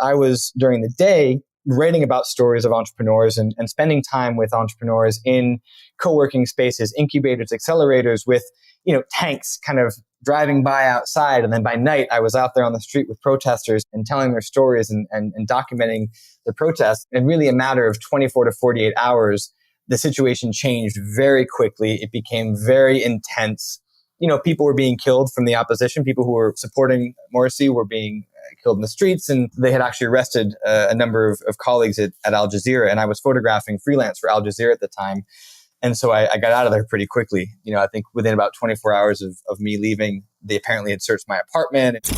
I was, during the day, writing about stories of entrepreneurs and spending time with entrepreneurs in co-working spaces, incubators, accelerators with, tanks kind of driving by outside. And then by night, I was out there on the street with protesters and telling their stories and documenting the protests. In really a matter of 24 to 48 hours, the situation changed very quickly. It became very intense. People were being killed from the opposition. People who were supporting Morsi were being killed in the streets, and they had actually arrested a number of colleagues at Al Jazeera. And I was photographing freelance for Al Jazeera at the time. And so I got out of there pretty quickly. I think within about 24 hours of me leaving, they apparently had searched my apartment.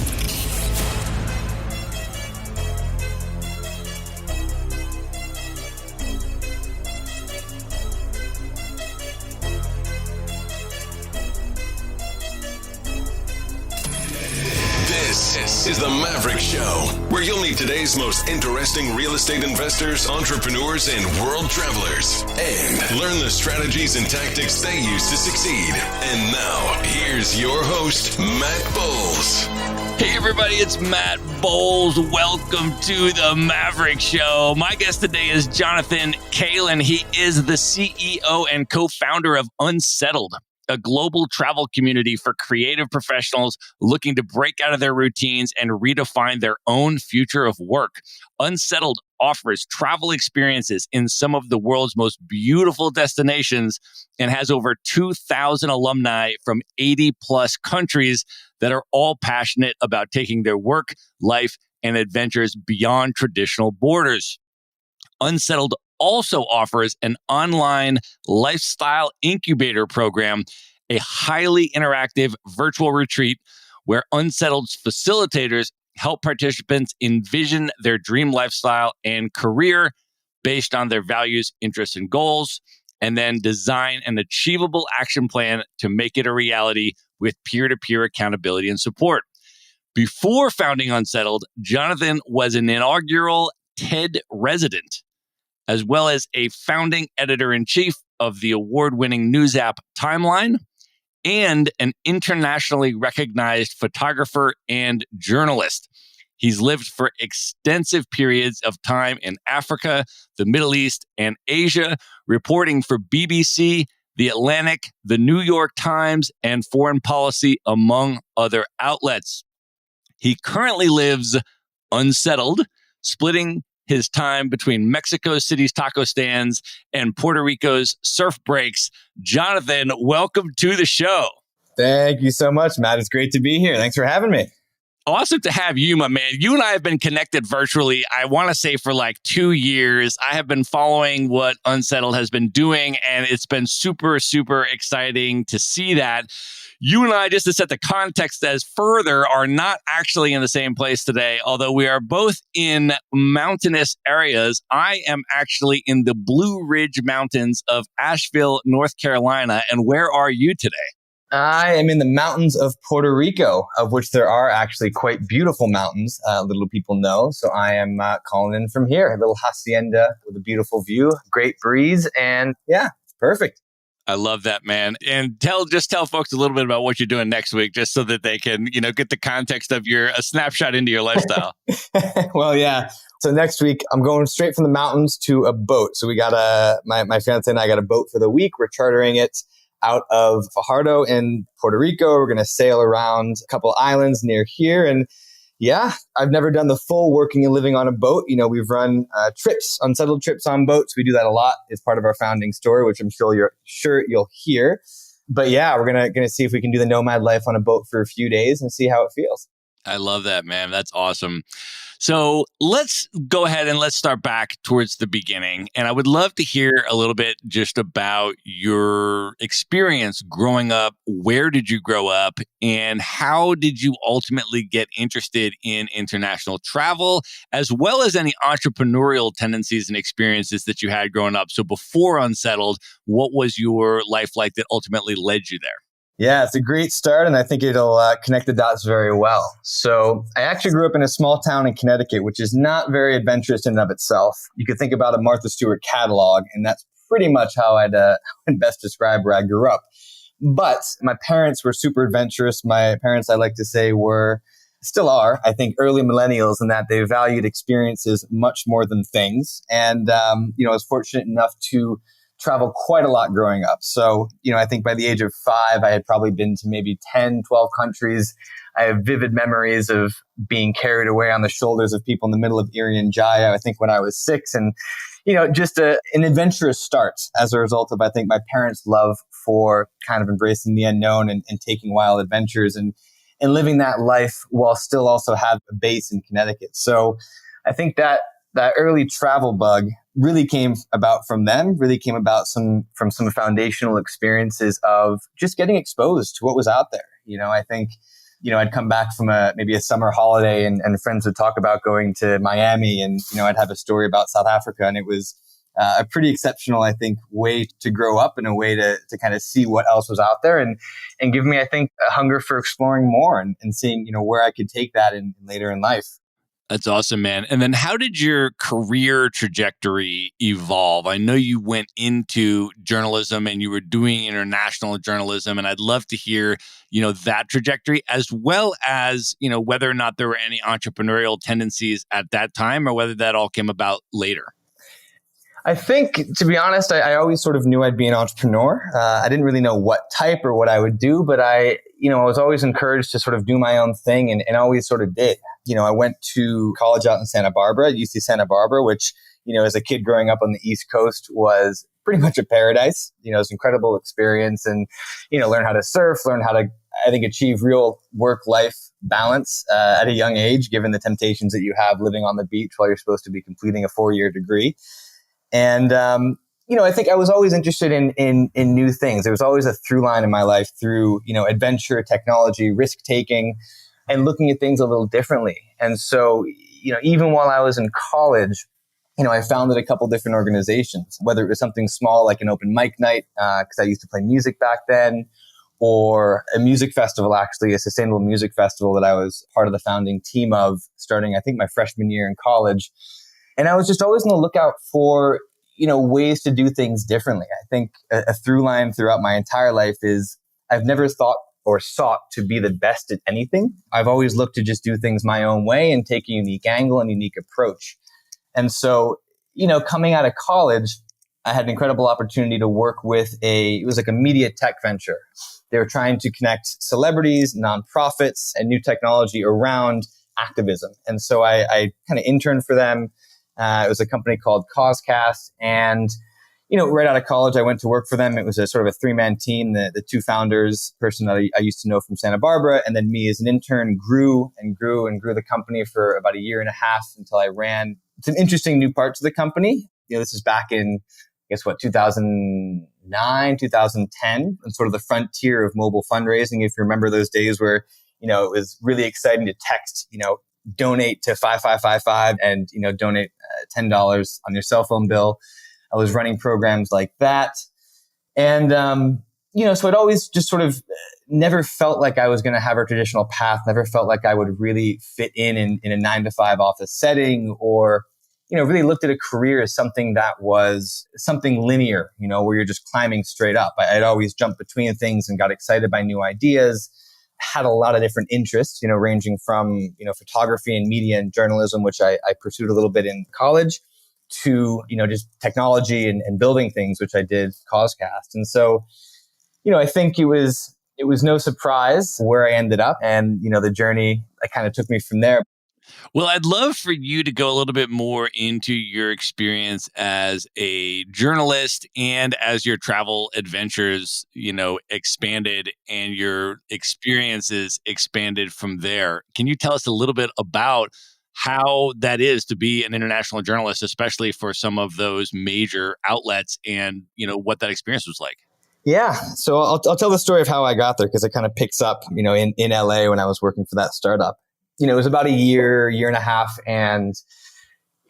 This is the Maverick Show, where you'll meet today's most interesting real estate investors, entrepreneurs, and world travelers, and learn the strategies and tactics they use to succeed. And now, here's your host, Matt Bowles. Hey everybody, it's Matt Bowles. Welcome to the Maverick Show. My guest today is Jonathan Kalan. He is the CEO and co-founder of Unsettled, a global travel community for creative professionals looking to break out of their routines and redefine their own future of work. Unsettled offers travel experiences in some of the world's most beautiful destinations and has over 2,000 alumni from 80 plus countries that are all passionate about taking their work, life, and adventures beyond traditional borders. Unsettled also offers an online lifestyle incubator program, a highly interactive virtual retreat where Unsettled's facilitators help participants envision their dream lifestyle and career based on their values, interests, and goals, and then design an achievable action plan to make it a reality with peer-to-peer accountability and support. Before founding Unsettled, Jonathan was an inaugural TED resident, as well as a founding editor-in-chief of the award-winning news app Timeline, and an internationally recognized photographer and journalist. He's lived for extensive periods of time in Africa, the Middle East, and Asia, reporting for BBC, The Atlantic, The New York Times, and Foreign Policy, among other outlets. He currently lives unsettled, splitting his time between Mexico City's taco stands and Puerto Rico's surf breaks. Jonathan, welcome to the show. Thank you so much, Matt. It's great to be here. Thanks for having me. Awesome to have you, my man. You and I have been connected virtually, I want to say, for like 2 years. I have been following what Unsettled has been doing, and it's been super, super exciting to see that. You and I, just to set the context as further, are not actually in the same place today, although we are both in mountainous areas. I am actually in the Blue Ridge Mountains of Asheville, North Carolina. And where are you today? I am in the mountains of Puerto Rico, of which there are actually quite beautiful mountains, little people know. So I am calling in from here, a little hacienda with a beautiful view, great breeze, and yeah, perfect. I love that, man. And tell folks a little bit about what you're doing next week, just so that they can, get the context of a snapshot into your lifestyle. Well, yeah. So next week, I'm going straight from the mountains to a boat. So we got my fiance and I got a boat for the week. We're chartering it out of Fajardo in Puerto Rico. We're going to sail around a couple islands near here. And yeah, I've never done the full working and living on a boat. We've run trips, unsettled trips on boats. We do that a lot. It's part of our founding story, which I'm sure you'll hear. But yeah, we're gonna see if we can do the nomad life on a boat for a few days and see how it feels. I love that, man. That's awesome. So let's go ahead and let's start back towards the beginning. And I would love to hear a little bit just about your experience growing up. Where did you grow up? And how did you ultimately get interested in international travel, as well as any entrepreneurial tendencies and experiences that you had growing up? So before Unsettled, what was your life like that ultimately led you there? Yeah, it's a great start, and I think it'll connect the dots very well. So I actually grew up in a small town in Connecticut, which is not very adventurous in and of itself. You could think about a Martha Stewart catalog, and that's pretty much how I'd best describe where I grew up. But my parents were super adventurous. My parents, I like to say, were still are, I think, early millennials in that they valued experiences much more than things. And, I was fortunate enough to travel quite a lot growing up. So, I think by the age of 5, I had probably been to maybe 10, 12 countries. I have vivid memories of being carried away on the shoulders of people in the middle of Irian Jaya, I think when I was 6. And, just an adventurous start as a result of, I think, my parents' love for kind of embracing the unknown and taking wild adventures and living that life while still also have a base in Connecticut. So I think that early travel bug really came about from them, really came about from some foundational experiences of just getting exposed to what was out there. I think, I'd come back from maybe a summer holiday and friends would talk about going to Miami, and, I'd have a story about South Africa, and it was a pretty exceptional, I think, way to grow up and a way to kind of see what else was out there and give me, I think, a hunger for exploring more and seeing, where I could take that in later in life. That's awesome, man. And then how did your career trajectory evolve? I know you went into journalism and you were doing international journalism, and I'd love to hear, that trajectory as well as, whether or not there were any entrepreneurial tendencies at that time or whether that all came about later. I think, to be honest, I always sort of knew I'd be an entrepreneur. I didn't really know what type or what I would do, but I was always encouraged to sort of do my own thing and always sort of did. I went to college out in Santa Barbara, UC Santa Barbara, which, as a kid growing up on the East Coast was pretty much a paradise. It was an incredible experience and, learn how to surf, learn how to, I think, achieve real work-life balance at a young age, given the temptations that you have living on the beach while you're supposed to be completing a 4-year degree. And, I think I was always interested in new things. There was always a through line in my life through, adventure, technology, risk taking, and looking at things a little differently. And so, even while I was in college, I founded a couple different organizations, whether it was something small like an open mic night, because I used to play music back then, or a music festival, actually, a sustainable music festival that I was part of the founding team of starting, I think, my freshman year in college. And I was just always on the lookout for, ways to do things differently. I think a through line throughout my entire life is I've never thought or sought to be the best at anything. I've always looked to just do things my own way and take a unique angle and unique approach. And so, coming out of college, I had an incredible opportunity to work with it was like a media tech venture. They were trying to connect celebrities, nonprofits, and new technology around activism. And so I kind of interned for them. It was a company called Causecast. And, right out of college, I went to work for them. It was a sort of a 3-man team. The 2 founders, person that I used to know from Santa Barbara, and then me as an intern grew the company for about a year and a half until I ran some interesting new parts of the company. This is back in, 2009, 2010, and sort of the frontier of mobile fundraising. If you remember those days where, it was really exciting to text, donate to 5555 and, donate $10 on your cell phone bill. I was running programs like that. And, so it always just sort of never felt like I was going to have a traditional path, never felt like I would really fit in a 9-to-5 office setting or, really looked at a career as something that was something linear, where you're just climbing straight up. I'd always jumped between things and got excited by new ideas. Had a lot of different interests, ranging from, photography and media and journalism, which I pursued a little bit in college, to, just technology and building things, which I did Causecast. And so, I think it was no surprise where I ended up and, the journey that kind of took me from there. Well, I'd love for you to go a little bit more into your experience as a journalist and as your travel adventures, expanded and your experiences expanded from there. Can you tell us a little bit about how that is to be an international journalist, especially for some of those major outlets and, what that experience was like? Yeah. So I'll tell the story of how I got there because it kind of picks up, in LA when I was working for that startup. It was about a year and a half. And,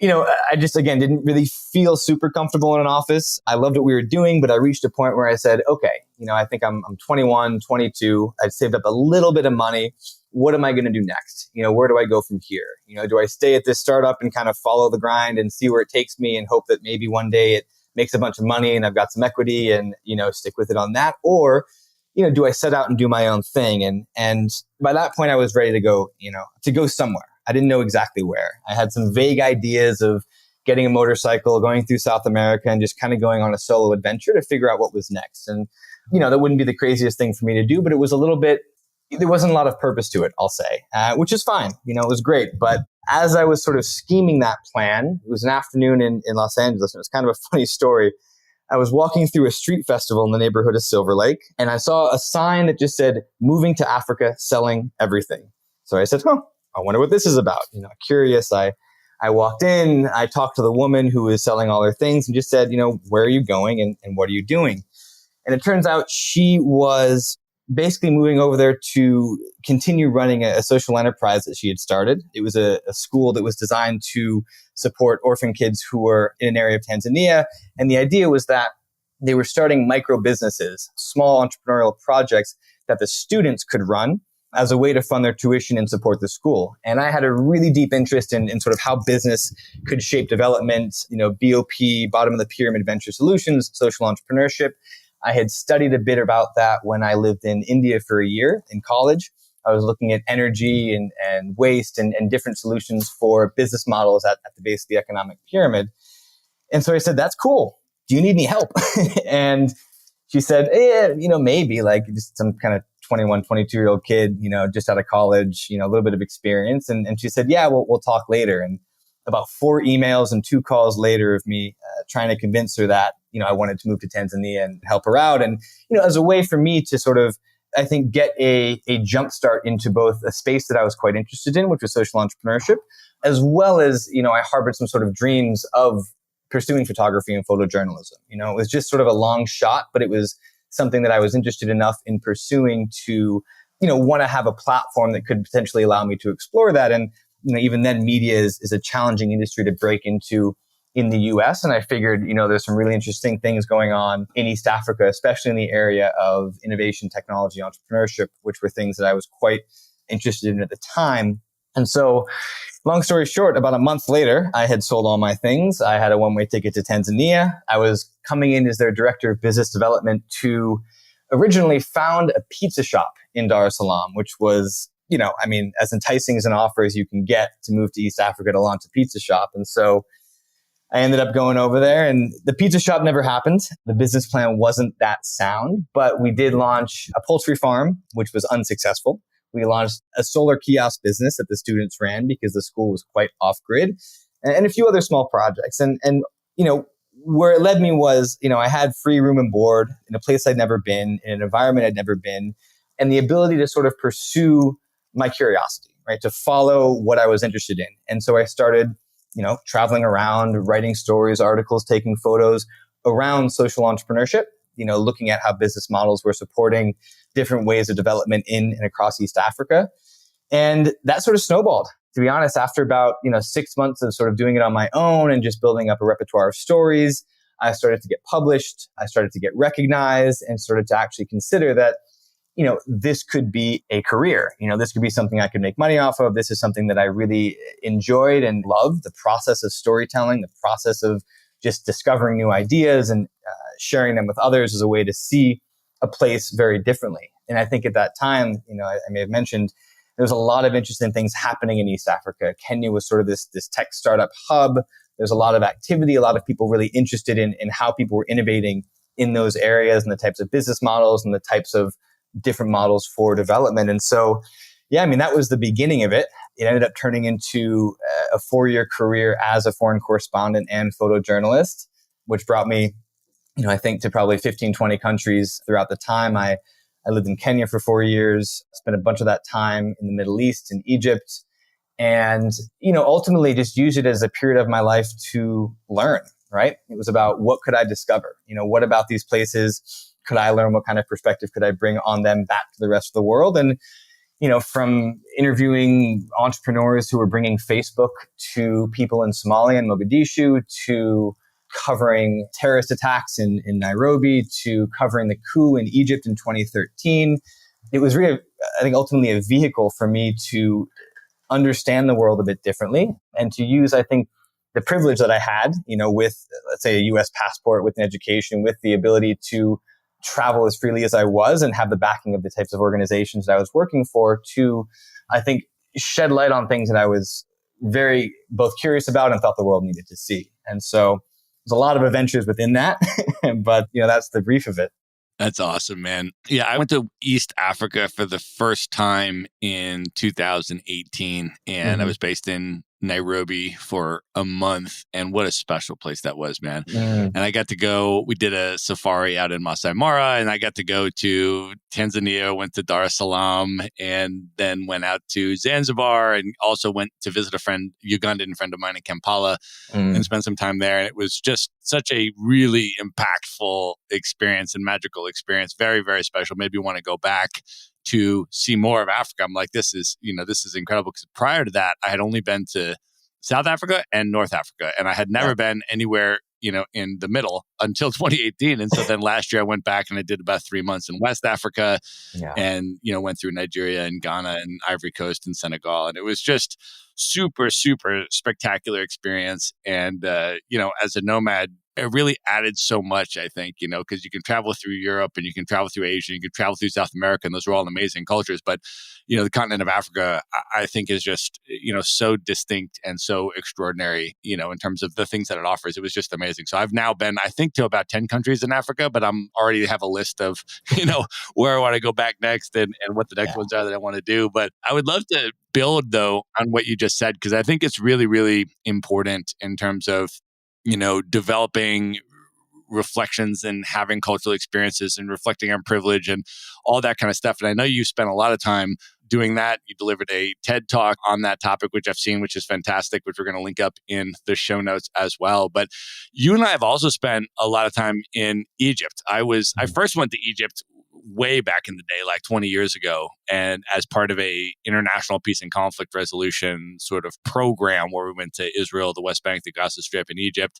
I just, again, didn't really feel super comfortable in an office. I loved what we were doing, but I reached a point where I said, okay, I think I'm 21, 22. I've saved up a little bit of money. What am I going to do next? Where do I go from here? Do I stay at this startup and kind of follow the grind and see where it takes me and hope that maybe one day it makes a bunch of money and I've got some equity and, stick with it on that? Or, do I set out and do my own thing? And by that point, I was ready to go, to go somewhere. I didn't know exactly where. I had some vague ideas of getting a motorcycle, going through South America, and just kind of going on a solo adventure to figure out what was next. And, that wouldn't be the craziest thing for me to do, but it was there wasn't a lot of purpose to it, I'll say, which is fine. It was great. But as I was sort of scheming that plan, it was an afternoon in Los Angeles, and it was kind of a funny story. I was walking through a street festival in the neighborhood of Silver Lake, and I saw a sign that just said, "Moving to Africa, selling everything." So I said, I wonder what this is about. Curious. I walked in, I talked to the woman who was selling all her things and just said, where are you going and what are you doing? And it turns out she was basically moving over there to continue running a social enterprise that she had started. It was a school that was designed to support orphan kids who were in an area of Tanzania. And the idea was that they were starting micro businesses, small entrepreneurial projects that the students could run as a way to fund their tuition and support the school. And I had a really deep interest in sort of how business could shape development, BOP, bottom of the pyramid venture solutions, social entrepreneurship. I had studied a bit about that when I lived in India for a year in college. I was looking at energy and waste and different solutions for business models at the base of the economic pyramid. And so I said, that's cool. Do you need any help? And she said, maybe, like just some kind of 21, 22-year-old kid, just out of college, a little bit of experience. And she said, yeah, we'll talk later. And about 4 emails and 2 calls later of me trying to convince her that, I wanted to move to Tanzania and help her out. And, as a way for me to sort of, I think, get a jump start into both a space that I was quite interested in, which was social entrepreneurship, as well as, I harbored some sort of dreams of pursuing photography and photojournalism. It was just sort of a long shot, but it was something that I was interested enough in pursuing to, want to have a platform that could potentially allow me to explore that. And, even then media is a challenging industry to break into in the US. And I figured, there's some really interesting things going on in East Africa, especially in the area of innovation, technology, entrepreneurship, which were things that I was quite interested in at the time. And so long story short, about a month later, I had sold all my things. I had a one-way ticket to Tanzania. I was coming in as their director of business development to originally found a pizza shop in Dar es Salaam, which was, as enticing as an offer as you can get to move to East Africa to launch a pizza shop. And so I ended up going over there, and the pizza shop never happened. The business plan wasn't that sound, but we did launch a poultry farm, which was unsuccessful. We launched a solar kiosk business that the students ran because the school was quite off-grid, and a few other small projects. And where it led me was, I had free room and board in a place I'd never been, in an environment I'd never been, and the ability to sort of pursue my curiosity, right? To follow what I was interested in. And so I started traveling around, writing stories, articles, taking photos around social entrepreneurship, looking at how business models were supporting different ways of development in and across East Africa. And that sort of snowballed. To be honest, after about, 6 months of sort of doing it on my own and just building up a repertoire of stories, I started to get published. I started to get recognized and started to actually consider that, this could be a career. This could be something I could make money off of. This is something that I really enjoyed and loved, the process of storytelling, the process of just discovering new ideas and sharing them with others as a way to see a place very differently. And I think at that time, I may have mentioned, there was a lot of interesting things happening in East Africa. Kenya was sort of this tech startup hub. There's a lot of activity, a lot of people really interested in how people were innovating in those areas and the types of business models and the types of different models for development. And so, that was the beginning of it. It ended up turning into a 4-year career as a foreign correspondent and photojournalist, which brought me, I think to probably 15, 20 countries throughout the time. I lived in Kenya for 4 years, spent a bunch of that time in the Middle East, in Egypt, and, ultimately just used it as a period of my life to learn, right? It was about what could I discover? What about these places could I learn? What kind of perspective could I bring on them back to the rest of the world? And, from interviewing entrepreneurs who were bringing Facebook to people in Somalia and Mogadishu, to covering terrorist attacks in Nairobi, to covering the coup in Egypt in 2013, it was really, I think, ultimately a vehicle for me to understand the world a bit differently and to use, I think, the privilege that I had, with, let's say, a US passport, with an education, with the ability to travel as freely as I was and have the backing of the types of organizations that I was working for to, I think, shed light on things that I was very both curious about and thought the world needed to see. And so there's a lot of adventures within that, but that's the brief of it. That's awesome, man. Yeah, I went to East Africa for the first time in 2018, and I was based in Nairobi for a month. And what a special place that was, man. And I got to go, we did a safari out in Masai Mara, and I got to go to Tanzania, went to Dar es Salaam, and then went out to Zanzibar, and also went to visit a friend, Ugandan friend of mine in Kampala, and spend some time there. And it was just such a really impactful experience and magical experience. Very, very special. Made me want to go back to see more of Africa. I'm like, this is incredible. Because prior to that, I had only been to South Africa and North Africa, and I had never been anywhere, in the middle until 2018. And so then last year I went back and I did about 3 months in West Africa and, went through Nigeria and Ghana and Ivory Coast and Senegal. And it was just super, super spectacular experience. And, as a nomad, it really added so much, I think, because you can travel through Europe and you can travel through Asia, you can travel through South America, and those are all amazing cultures. But, the continent of Africa, I think is just, so distinct and so extraordinary, in terms of the things that it offers. It was just amazing. So I've now been, I think, to about 10 countries in Africa, but I'm already have a list of, where I want to go back next and what the next ones are that I want to do. But I would love to build, though, on what you just said, because I think it's really, really important in terms of, developing reflections and having cultural experiences and reflecting on privilege and all that kind of stuff. And I know you spent a lot of time doing that. You delivered a TED Talk on that topic, which I've seen, which is fantastic, which we're going to link up in the show notes as well. But you and I have also spent a lot of time in Egypt. I first went to Egypt way back in the day, like 20 years ago, and as part of a international peace and conflict resolution sort of program where we went to Israel, the West Bank, the Gaza Strip, and Egypt.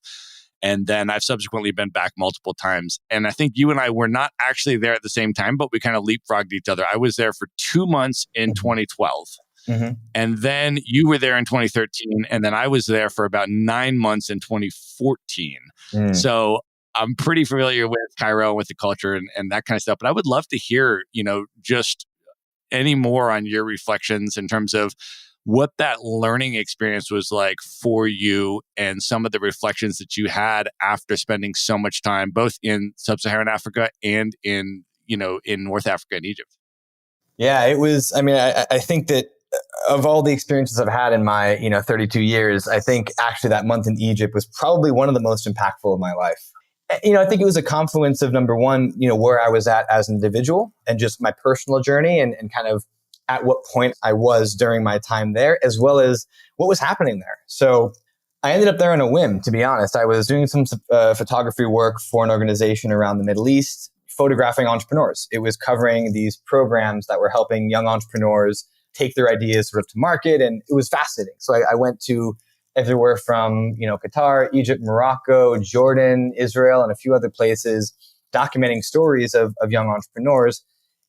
And then I've subsequently been back multiple times. And I think you and I were not actually there at the same time, but we kind of leapfrogged each other. I was there for 2 months in 2012. And then you were there in 2013. And then I was there for about 9 months in 2014. So I'm pretty familiar with Cairo, with the culture and that kind of stuff. But I would love to hear, just any more on your reflections in terms of what that learning experience was like for you and some of the reflections that you had after spending so much time both in sub-Saharan Africa and in North Africa and Egypt. Yeah, it was, I think that of all the experiences I've had in my, 32 years, I think actually that month in Egypt was probably one of the most impactful of my life. I think it was a confluence of, number one, where I was at as an individual and just my personal journey and kind of at what point I was during my time there, as well as what was happening there. So I ended up there on a whim, to be honest. I was doing some photography work for an organization around the Middle East, photographing entrepreneurs. It was covering these programs that were helping young entrepreneurs take their ideas sort of to market. And it was fascinating. So I went to everywhere from, Qatar, Egypt, Morocco, Jordan, Israel, and a few other places, documenting stories of young entrepreneurs.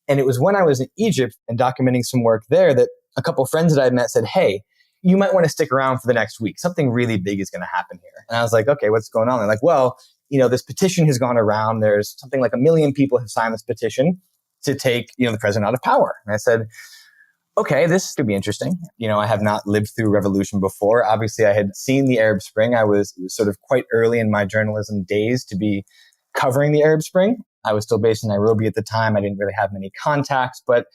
And it was when I was in Egypt and documenting some work there that a couple of friends that I met said, hey, you might want to stick around for the next week. Something really big is going to happen here. And I was like, okay, what's going on? They're like, well, this petition has gone around. There's something like 1 million people have signed this petition to take, the president out of power. And I said, okay, this could be interesting. I have not lived through revolution before. Obviously, I had seen the Arab Spring. It was sort of quite early in my journalism days to be covering the Arab Spring. I was still based in Nairobi at the time. I didn't really have many contacts, but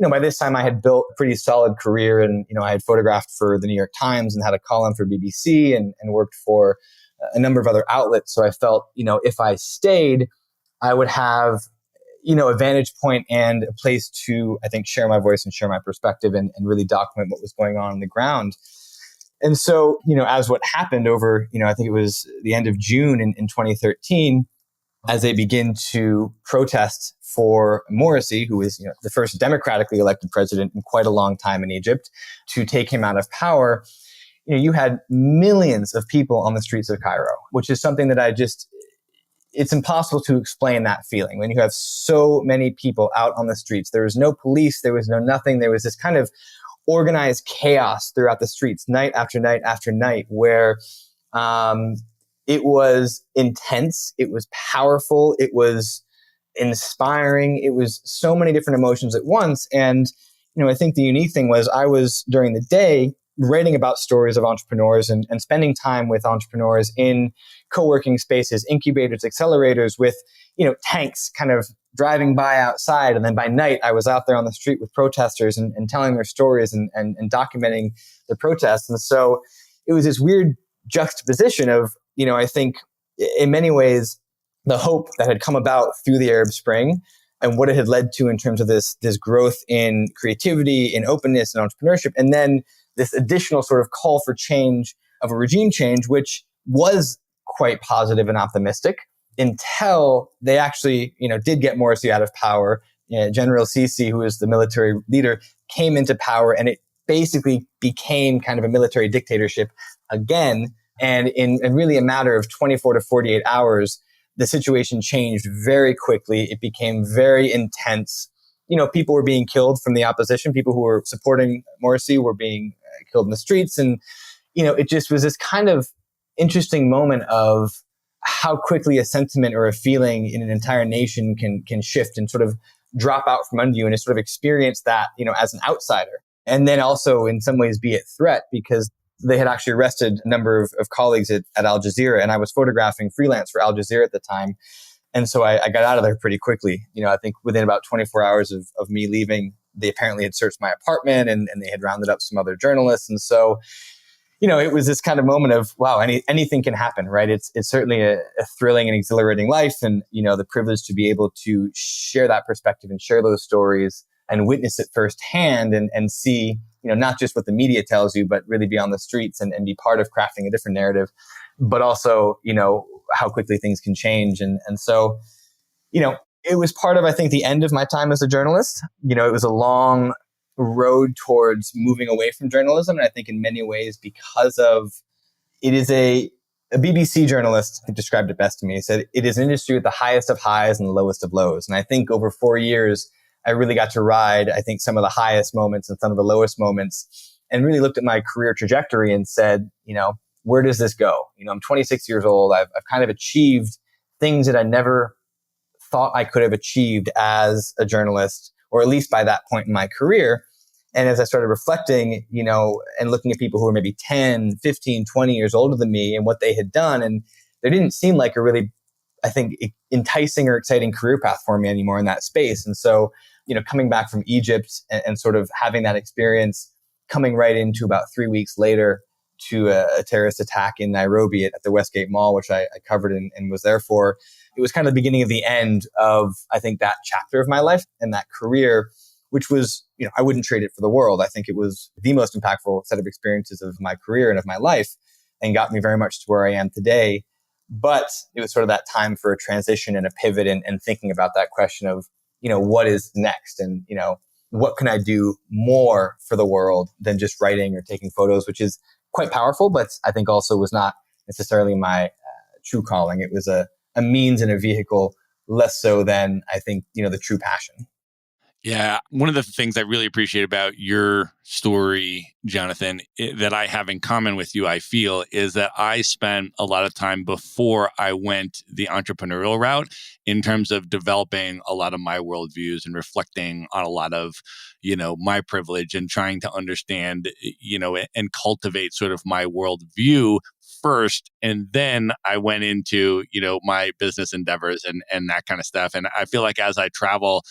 by this time I had built a pretty solid career, and I had photographed for the New York Times and had a column for BBC and worked for a number of other outlets. So I felt, if I stayed, I would have a vantage point and a place to, I think, share my voice and share my perspective and really document what was going on the ground. And so, as what happened over, I think it was the end of June in 2013, as they begin to protest for Morsi, who is the first democratically elected president in quite a long time in Egypt, to take him out of power, you had millions of people on the streets of Cairo, which is something that it's impossible to explain that feeling. When you have so many people out on the streets, there was no police, there was no nothing. There was this kind of organized chaos throughout the streets, night after night after night, where it was intense, it was powerful, it was inspiring. It was so many different emotions at once. And, I think the unique thing was I was during the day writing about stories of entrepreneurs and spending time with entrepreneurs in co-working spaces, incubators, accelerators with, tanks kind of driving by outside. And then by night, I was out there on the street with protesters and telling their stories and documenting the protests. And so it was this weird juxtaposition of, I think in many ways, the hope that had come about through the Arab Spring and what it had led to in terms of this growth in creativity, in openness and entrepreneurship. And then this additional sort of call for change of a regime change, which was quite positive and optimistic until they actually, did get Morsi out of power. General Sisi, who is the military leader, came into power and it basically became kind of a military dictatorship again. And in really a matter of 24 to 48 hours, the situation changed very quickly. It became very intense. People were being killed from the opposition. People who were supporting Morsi were being killed in the streets. And, it just was this kind of interesting moment of how quickly a sentiment or a feeling in an entire nation can shift and sort of drop out from under you and sort of experience that, as an outsider. And then also in some ways be a threat because they had actually arrested a number of colleagues at Al Jazeera, and I was photographing freelance for Al Jazeera at the time. And so I got out of there pretty quickly. I think within about 24 hours of me leaving, they apparently had searched my apartment and they had rounded up some other journalists. And so, it was this kind of moment of, wow, anything can happen, right? It's certainly a thrilling and exhilarating life. And, the privilege to be able to share that perspective and share those stories and witness it firsthand and see, not just what the media tells you, but really be on the streets and be part of crafting a different narrative, but also, how quickly things can change. And so, it was part of, I think, the end of my time as a journalist. It was a long road towards moving away from journalism. And I think in many ways, because of it is a BBC journalist who described it best to me. He said, it is an industry with the highest of highs and the lowest of lows. And I think over 4 years, I really got to ride, I think, some of the highest moments and some of the lowest moments and really looked at my career trajectory and said, where does this go? I'm 26 years old. I've kind of achieved things that I never thought I could have achieved as a journalist, or at least by that point in my career. And as I started reflecting, and looking at people who were maybe 10, 15, 20 years older than me and what they had done, and there didn't seem like a really, I think, enticing or exciting career path for me anymore in that space. And so, coming back from Egypt and sort of having that experience, coming right into about 3 weeks later to a terrorist attack in Nairobi at the Westgate Mall, which I covered and was there for. It was kind of the beginning of the end of, I think, that chapter of my life and that career, which was, I wouldn't trade it for the world. I think it was the most impactful set of experiences of my career and of my life and got me very much to where I am today. But it was sort of that time for a transition and a pivot and thinking about that question of, what is next? And, what can I do more for the world than just writing or taking photos, which is quite powerful, but I think also was not necessarily my true calling. It was a means and a vehicle, less so than I think, the true passion. Yeah. One of the things I really appreciate about your story, Jonathan, that I have in common with you, I feel, is that I spent a lot of time before I went the entrepreneurial route in terms of developing a lot of my worldviews and reflecting on a lot of, my privilege and trying to understand, and cultivate sort of my worldview first. And then I went into, my business endeavors and that kind of stuff. And I feel like as I travel,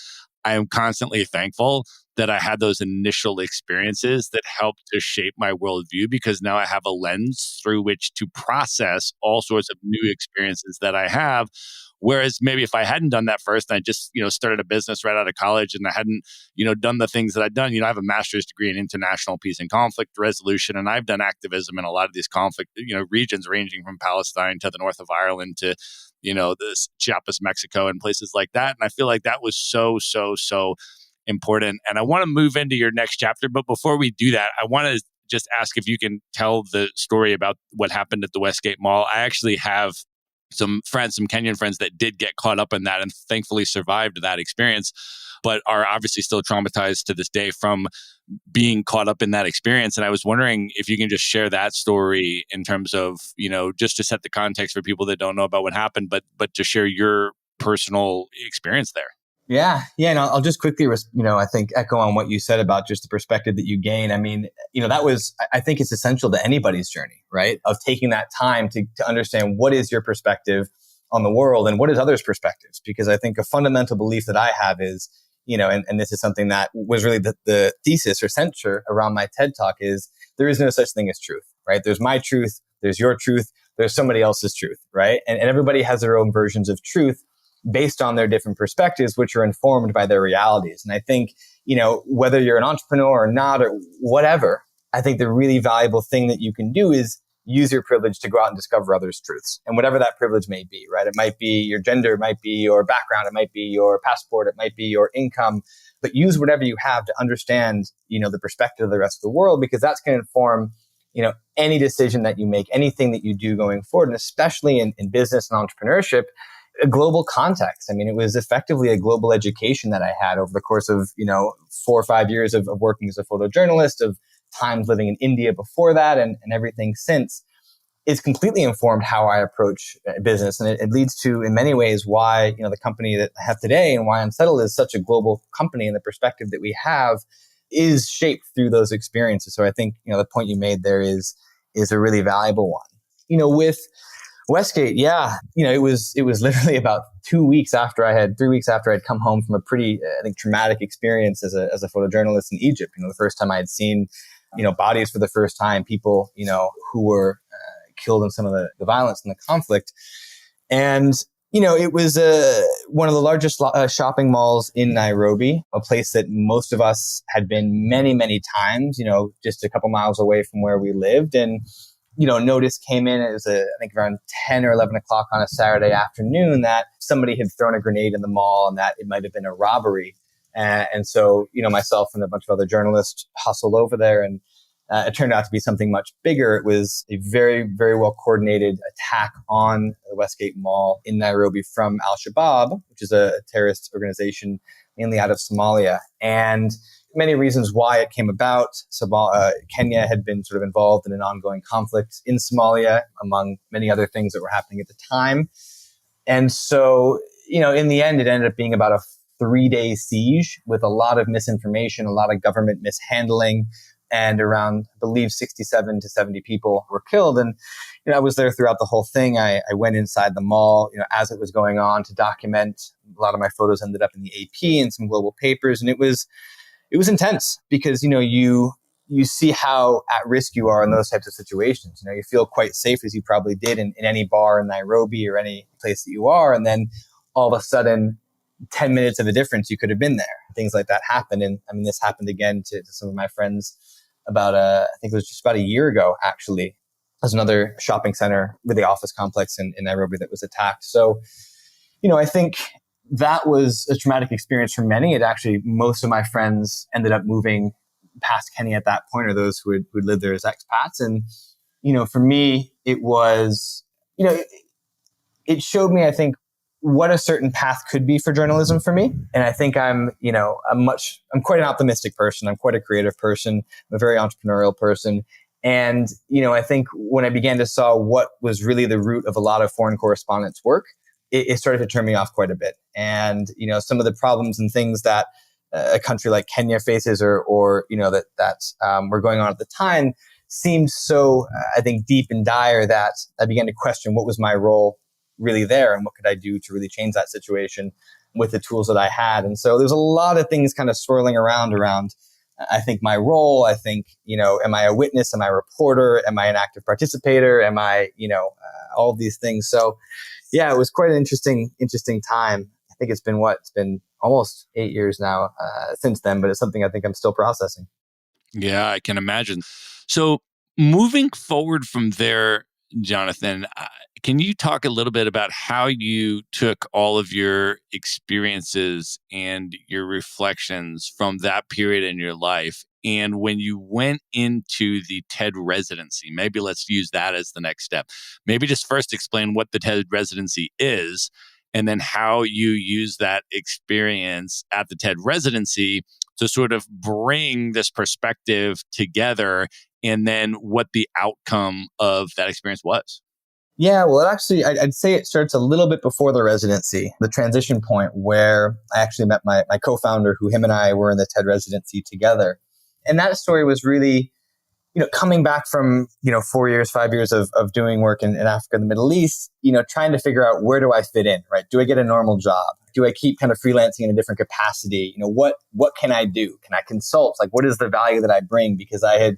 I am constantly thankful that I had those initial experiences that helped to shape my worldview, because now I have a lens through which to process all sorts of new experiences that I have. Whereas maybe if I hadn't done that first, and I just, started a business right out of college and I hadn't, done the things that I'd done, I have a master's degree in international peace and conflict resolution. And I've done activism in a lot of these conflict, regions ranging from Palestine to the north of Ireland to, this Chiapas, Mexico, and places like that. And I feel like that was so important. And I want to move into your next chapter. But before we do that, I want to just ask if you can tell the story about what happened at the Westgate Mall. I actually have some Kenyan friends that did get caught up in that and thankfully survived that experience, but are obviously still traumatized to this day from being caught up in that experience. And I was wondering if you can just share that story in terms of, just to set the context for people that don't know about what happened, but to share your personal experience there. Yeah. And I'll just quickly, I think echo on what you said about just the perspective that you gain. I mean, I think it's essential to anybody's journey, right? Of taking that time to understand what is your perspective on the world and what is others' perspectives. Because I think a fundamental belief that I have is, and this is something that was really the thesis or censure around my TED Talk is there is no such thing as truth, right? There's my truth, there's your truth, there's somebody else's truth, right? And everybody has their own versions of truth based on their different perspectives, which are informed by their realities. And I think, whether you're an entrepreneur or not, or whatever, I think the really valuable thing that you can do is use your privilege to go out and discover others' truths. And whatever that privilege may be, right? It might be your gender, it might be your background, it might be your passport, it might be your income, but use whatever you have to understand, the perspective of the rest of the world, because that's going to inform, any decision that you make, anything that you do going forward, and especially in business and entrepreneurship, a global context. I mean, it was effectively a global education that I had over the course of, 4 or 5 years of working as a photojournalist, of times living in India before that, and everything since. It's completely informed how I approach business. And it leads to, in many ways, why, the company that I have today and why Unsettled is such a global company, and the perspective that we have is shaped through those experiences. So I think, the point you made there is a really valuable one. With Westgate, it was literally about 3 weeks after I'd come home from a pretty, I think, traumatic experience as a photojournalist in Egypt. The first time I had seen, bodies for the first time, people, who were killed in some of the violence and the conflict. And, it was one of the largest shopping malls in Nairobi, a place that most of us had been many, many times, just a couple miles away from where we lived. And notice came in, it was I think around 10 or 11 o'clock on a Saturday afternoon, that somebody had thrown a grenade in the mall and that it might have been a robbery. And so, myself and a bunch of other journalists hustled over there, and it turned out to be something much bigger. It was a very, very well coordinated attack on the Westgate Mall in Nairobi from Al-Shabaab, which is a terrorist organization mainly out of Somalia. And many reasons why it came about. Kenya had been sort of involved in an ongoing conflict in Somalia, among many other things that were happening at the time. And so, in the end, it ended up being about a 3-day siege with a lot of misinformation, a lot of government mishandling, and around, I believe, 67 to 70 people were killed. And, I was there throughout the whole thing. I went inside the mall, as it was going on, to document. A lot of my photos ended up in the AP and some global papers. And it was intense because, you see how at risk you are in those types of situations. You feel quite safe, as you probably did in any bar in Nairobi or any place that you are. And then all of a sudden, 10 minutes of a difference, you could have been there. Things like that happen. And I mean, this happened again to some of my friends about, I think it was just about a year ago, actually. There's another shopping center with the office complex in Nairobi that was attacked. So, I think that was a traumatic experience for many. It actually, most of my friends ended up moving past Kenya at that point, or those who had lived there as expats. And, for me, it was, it showed me, I think, what a certain path could be for journalism for me. And I think I'm quite an optimistic person. I'm quite a creative person. I'm a very entrepreneurial person. And, I think when I began to saw what was really the root of a lot of foreign correspondents' work, it started to turn me off quite a bit. And, some of the problems and things that a country like Kenya faces or that were going on at the time seemed so, I think, deep and dire that I began to question what was my role really there and what could I do to really change that situation with the tools that I had. And so there's a lot of things kind of swirling around, I think, my role. I think, am I a witness? Am I a reporter? Am I an active participator? Am I, all of these things. So yeah, it was quite an interesting time. I think it's been almost 8 years now since then, but it's something I think I'm still processing. Yeah, I can imagine. So moving forward from there, Jonathan, can you talk a little bit about how you took all of your experiences and your reflections from that period in your life, and when you went into the TED residency? Maybe let's use that as the next step. Maybe just first explain what the TED residency is, and then how you use that experience at the TED residency to sort of bring this perspective together, and then what the outcome of that experience was. Yeah, well, I'd say it starts a little bit before the residency, the transition point where I actually met my co-founder, who him and I were in the TED residency together. And that story was really, coming back from, 4 years, 5 years of doing work in Africa and the Middle East, trying to figure out, where do I fit in, right? Do I get a normal job? Do I keep kind of freelancing in a different capacity? What can I do? Can I consult? Like, what is the value that I bring? Because I had,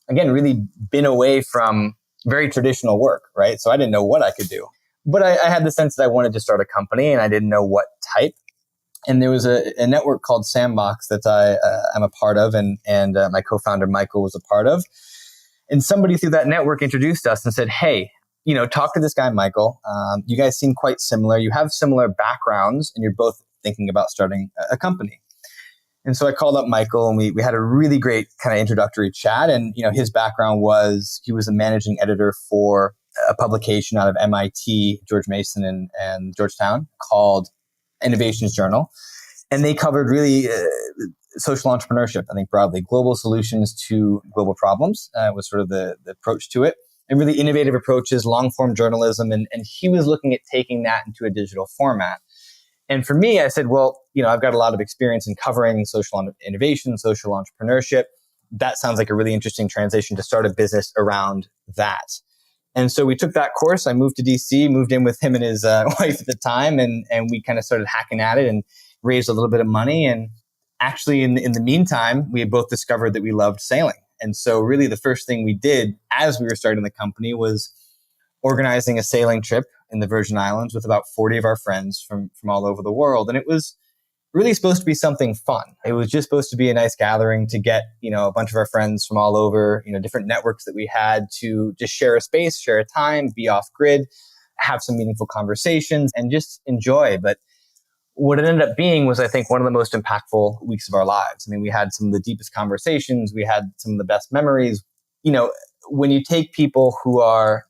again, really been away from very traditional work, right? So I didn't know what I could do. But I had the sense that I wanted to start a company and I didn't know what type. And there was a network called Sandbox that I'm a part of, and my co-founder Michael was a part of. And somebody through that network introduced us and said, "Hey, talk to this guy Michael. You guys seem quite similar. You have similar backgrounds, and you're both thinking about starting a company." And so I called up Michael, and we had a really great kind of introductory chat. And his background was he was a managing editor for a publication out of MIT, George Mason, and Georgetown called Innovations Journal. And they covered really social entrepreneurship, I think broadly, global solutions to global problems was sort of the approach to it, and really innovative approaches, long form journalism. And he was looking at taking that into a digital format. And for me, I said, well, I've got a lot of experience in covering social innovation, social entrepreneurship. That sounds like a really interesting transition to start a business around that. And so we took that course. I moved to DC, moved in with him and his wife at the time, and we kind of started hacking at it and raised a little bit of money. And actually, in the meantime, we had both discovered that we loved sailing. And so really the first thing we did as we were starting the company was organizing a sailing trip in the Virgin Islands with about 40 of our friends from all over the world. And it was really supposed to be something fun. It was just supposed to be a nice gathering to get, a bunch of our friends from all over, different networks that we had to just share a space, share a time, be off grid, have some meaningful conversations and just enjoy. But what it ended up being was, I think, one of the most impactful weeks of our lives. I mean, we had some of the deepest conversations. We had some of the best memories. When you take people who are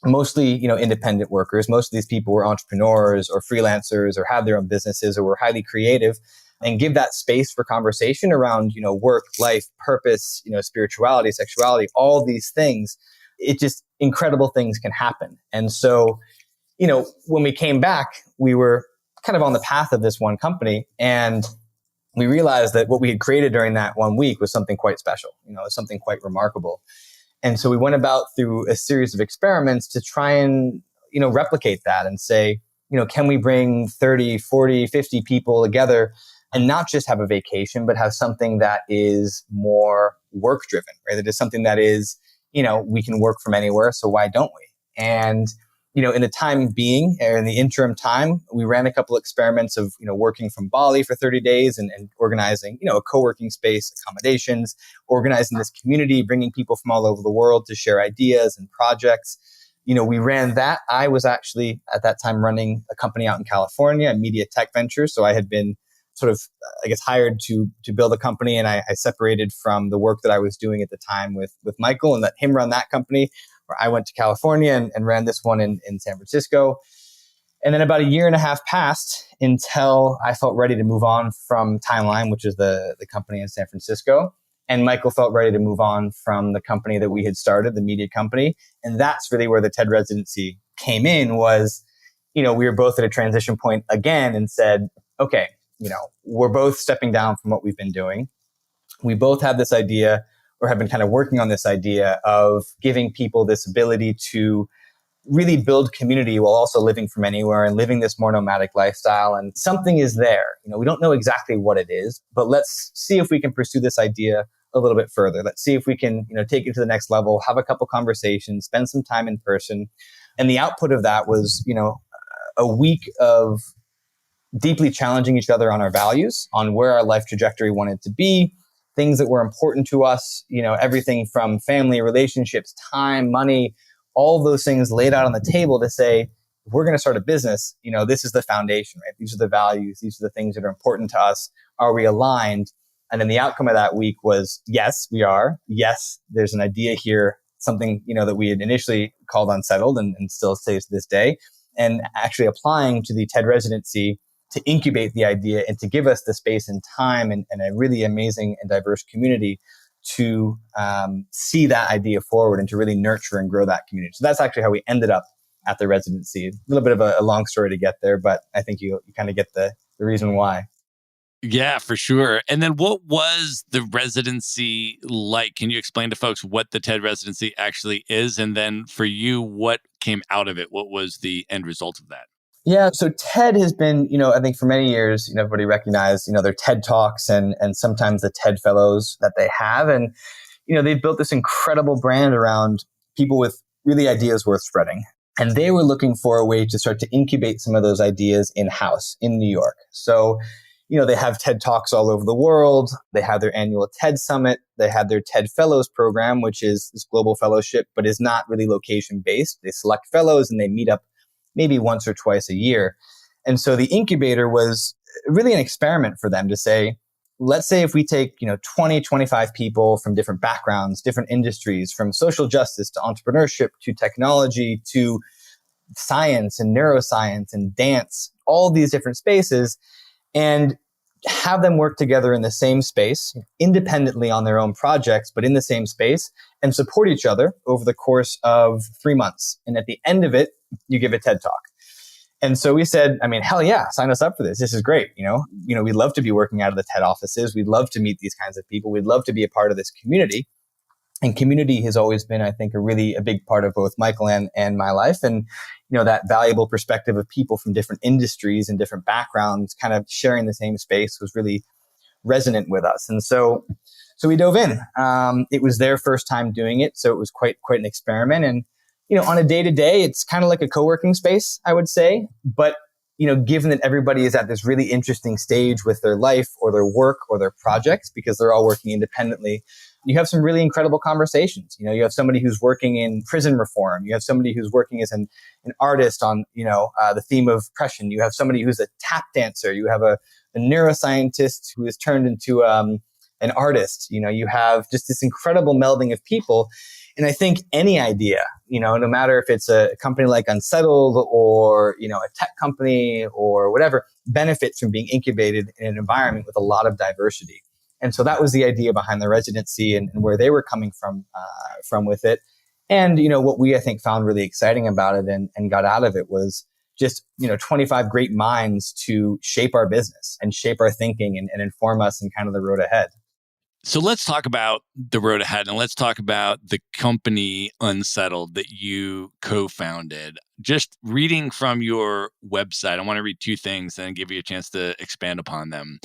mostly, independent workers, most of these people were entrepreneurs or freelancers or had their own businesses or were highly creative, and give that space for conversation around, work, life, purpose, spirituality, sexuality, all these things, it just incredible things can happen. And so, when we came back, we were kind of on the path of this one company, and we realized that what we had created during that 1 week was something quite special, something quite remarkable. And so we went about through a series of experiments to try and, replicate that and say, can we bring 30, 40, 50 people together and not just have a vacation, but have something that is more work driven, right? That is something that is, we can work from anywhere. So why don't we? And, in the time being, or in the interim time, we ran a couple experiments of, working from Bali for 30 days and organizing, a co-working space, accommodations, organizing this community, bringing people from all over the world to share ideas and projects. We ran that. I was actually at that time running a company out in California, a media tech venture. So I had been sort of, hired to build a company, and I separated from the work that I was doing at the time with Michael and let him run that company, where I went to California and ran this one in San Francisco. And then about a year and a half passed until I felt ready to move on from Timeline, which is the company in San Francisco. And Michael felt ready to move on from the company that we had started, the media company. And that's really where the TED residency came in was, we were both at a transition point again and said, okay, we're both stepping down from what we've been doing. We both have this idea, or have been kind of working on this idea of giving people this ability to really build community while also living from anywhere and living this more nomadic lifestyle. And something is there. We don't know exactly what it is, but let's see if we can pursue this idea a little bit further. Let's see if we can, take it to the next level, have a couple conversations, spend some time in person. And the output of that was, a week of deeply challenging each other on our values, on where our life trajectory wanted to be, things that were important to us, everything from family, relationships, time, money, all of those things laid out on the table to say, if we're going to start a business, this is the foundation, right? These are the values. These are the things that are important to us. Are we aligned? And then the outcome of that week was, yes, we are. Yes, there's an idea here, something, that we had initially called Unsettled and still stays to this day. And actually applying to the TED residency to incubate the idea and to give us the space and time and a really amazing and diverse community to see that idea forward and to really nurture and grow that community. So that's actually how we ended up at the residency. A little bit of a long story to get there, but I think you kind of get the reason why. Yeah, for sure. And then what was the residency like? Can you explain to folks what the TED residency actually is? And then for you, what came out of it? What was the end result of that? Yeah, so TED has been, I think for many years, everybody recognized, their TED Talks and sometimes the TED Fellows that they have. And, they've built this incredible brand around people with really ideas worth spreading. And they were looking for a way to start to incubate some of those ideas in-house in New York. So, they have TED Talks all over the world. They have their annual TED Summit. They have their TED Fellows program, which is this global fellowship, but is not really location based. They select fellows and they meet up maybe once or twice a year. And so the incubator was really an experiment for them to say, let's say if we take, 20, 25 people from different backgrounds, different industries, from social justice to entrepreneurship to technology to science and neuroscience and dance, all these different spaces, and have them work together in the same space, independently on their own projects, but in the same space, and support each other over the course of 3 months. And at the end of it, you give a TED Talk. And so we said, hell yeah, sign us up for this. This is great. We'd love to be working out of the TED offices. We'd love to meet these kinds of people. We'd love to be a part of this community. And community has always been, I think, a big part of both Michael and my life. And, that valuable perspective of people from different industries and different backgrounds kind of sharing the same space was really resonant with us. And so we dove in. It was their first time doing it. So it was quite an experiment. And, on a day-to-day, it's kind of like a co-working space, I would say. But, given that everybody is at this really interesting stage with their life or their work or their projects, because they're all working independently, you have some really incredible conversations. You have somebody who's working in prison reform. You have somebody who's working as an artist on, the theme of depression. You have somebody who's a tap dancer. You have a neuroscientist who has turned into an artist. You have just this incredible melding of people. And I think any idea, no matter if it's a company like Unsettled or, a tech company or whatever, benefits from being incubated in an environment with a lot of diversity. And so that was the idea behind the residency and where they were coming from with it. And, what we, I think, found really exciting about it and got out of it was just, 25 great minds to shape our business and shape our thinking and inform us in kind of the road ahead. So let's talk about the road ahead and let's talk about the company Unsettled that you co-founded. Just reading from your website, I want to read two things and give you a chance to expand upon them.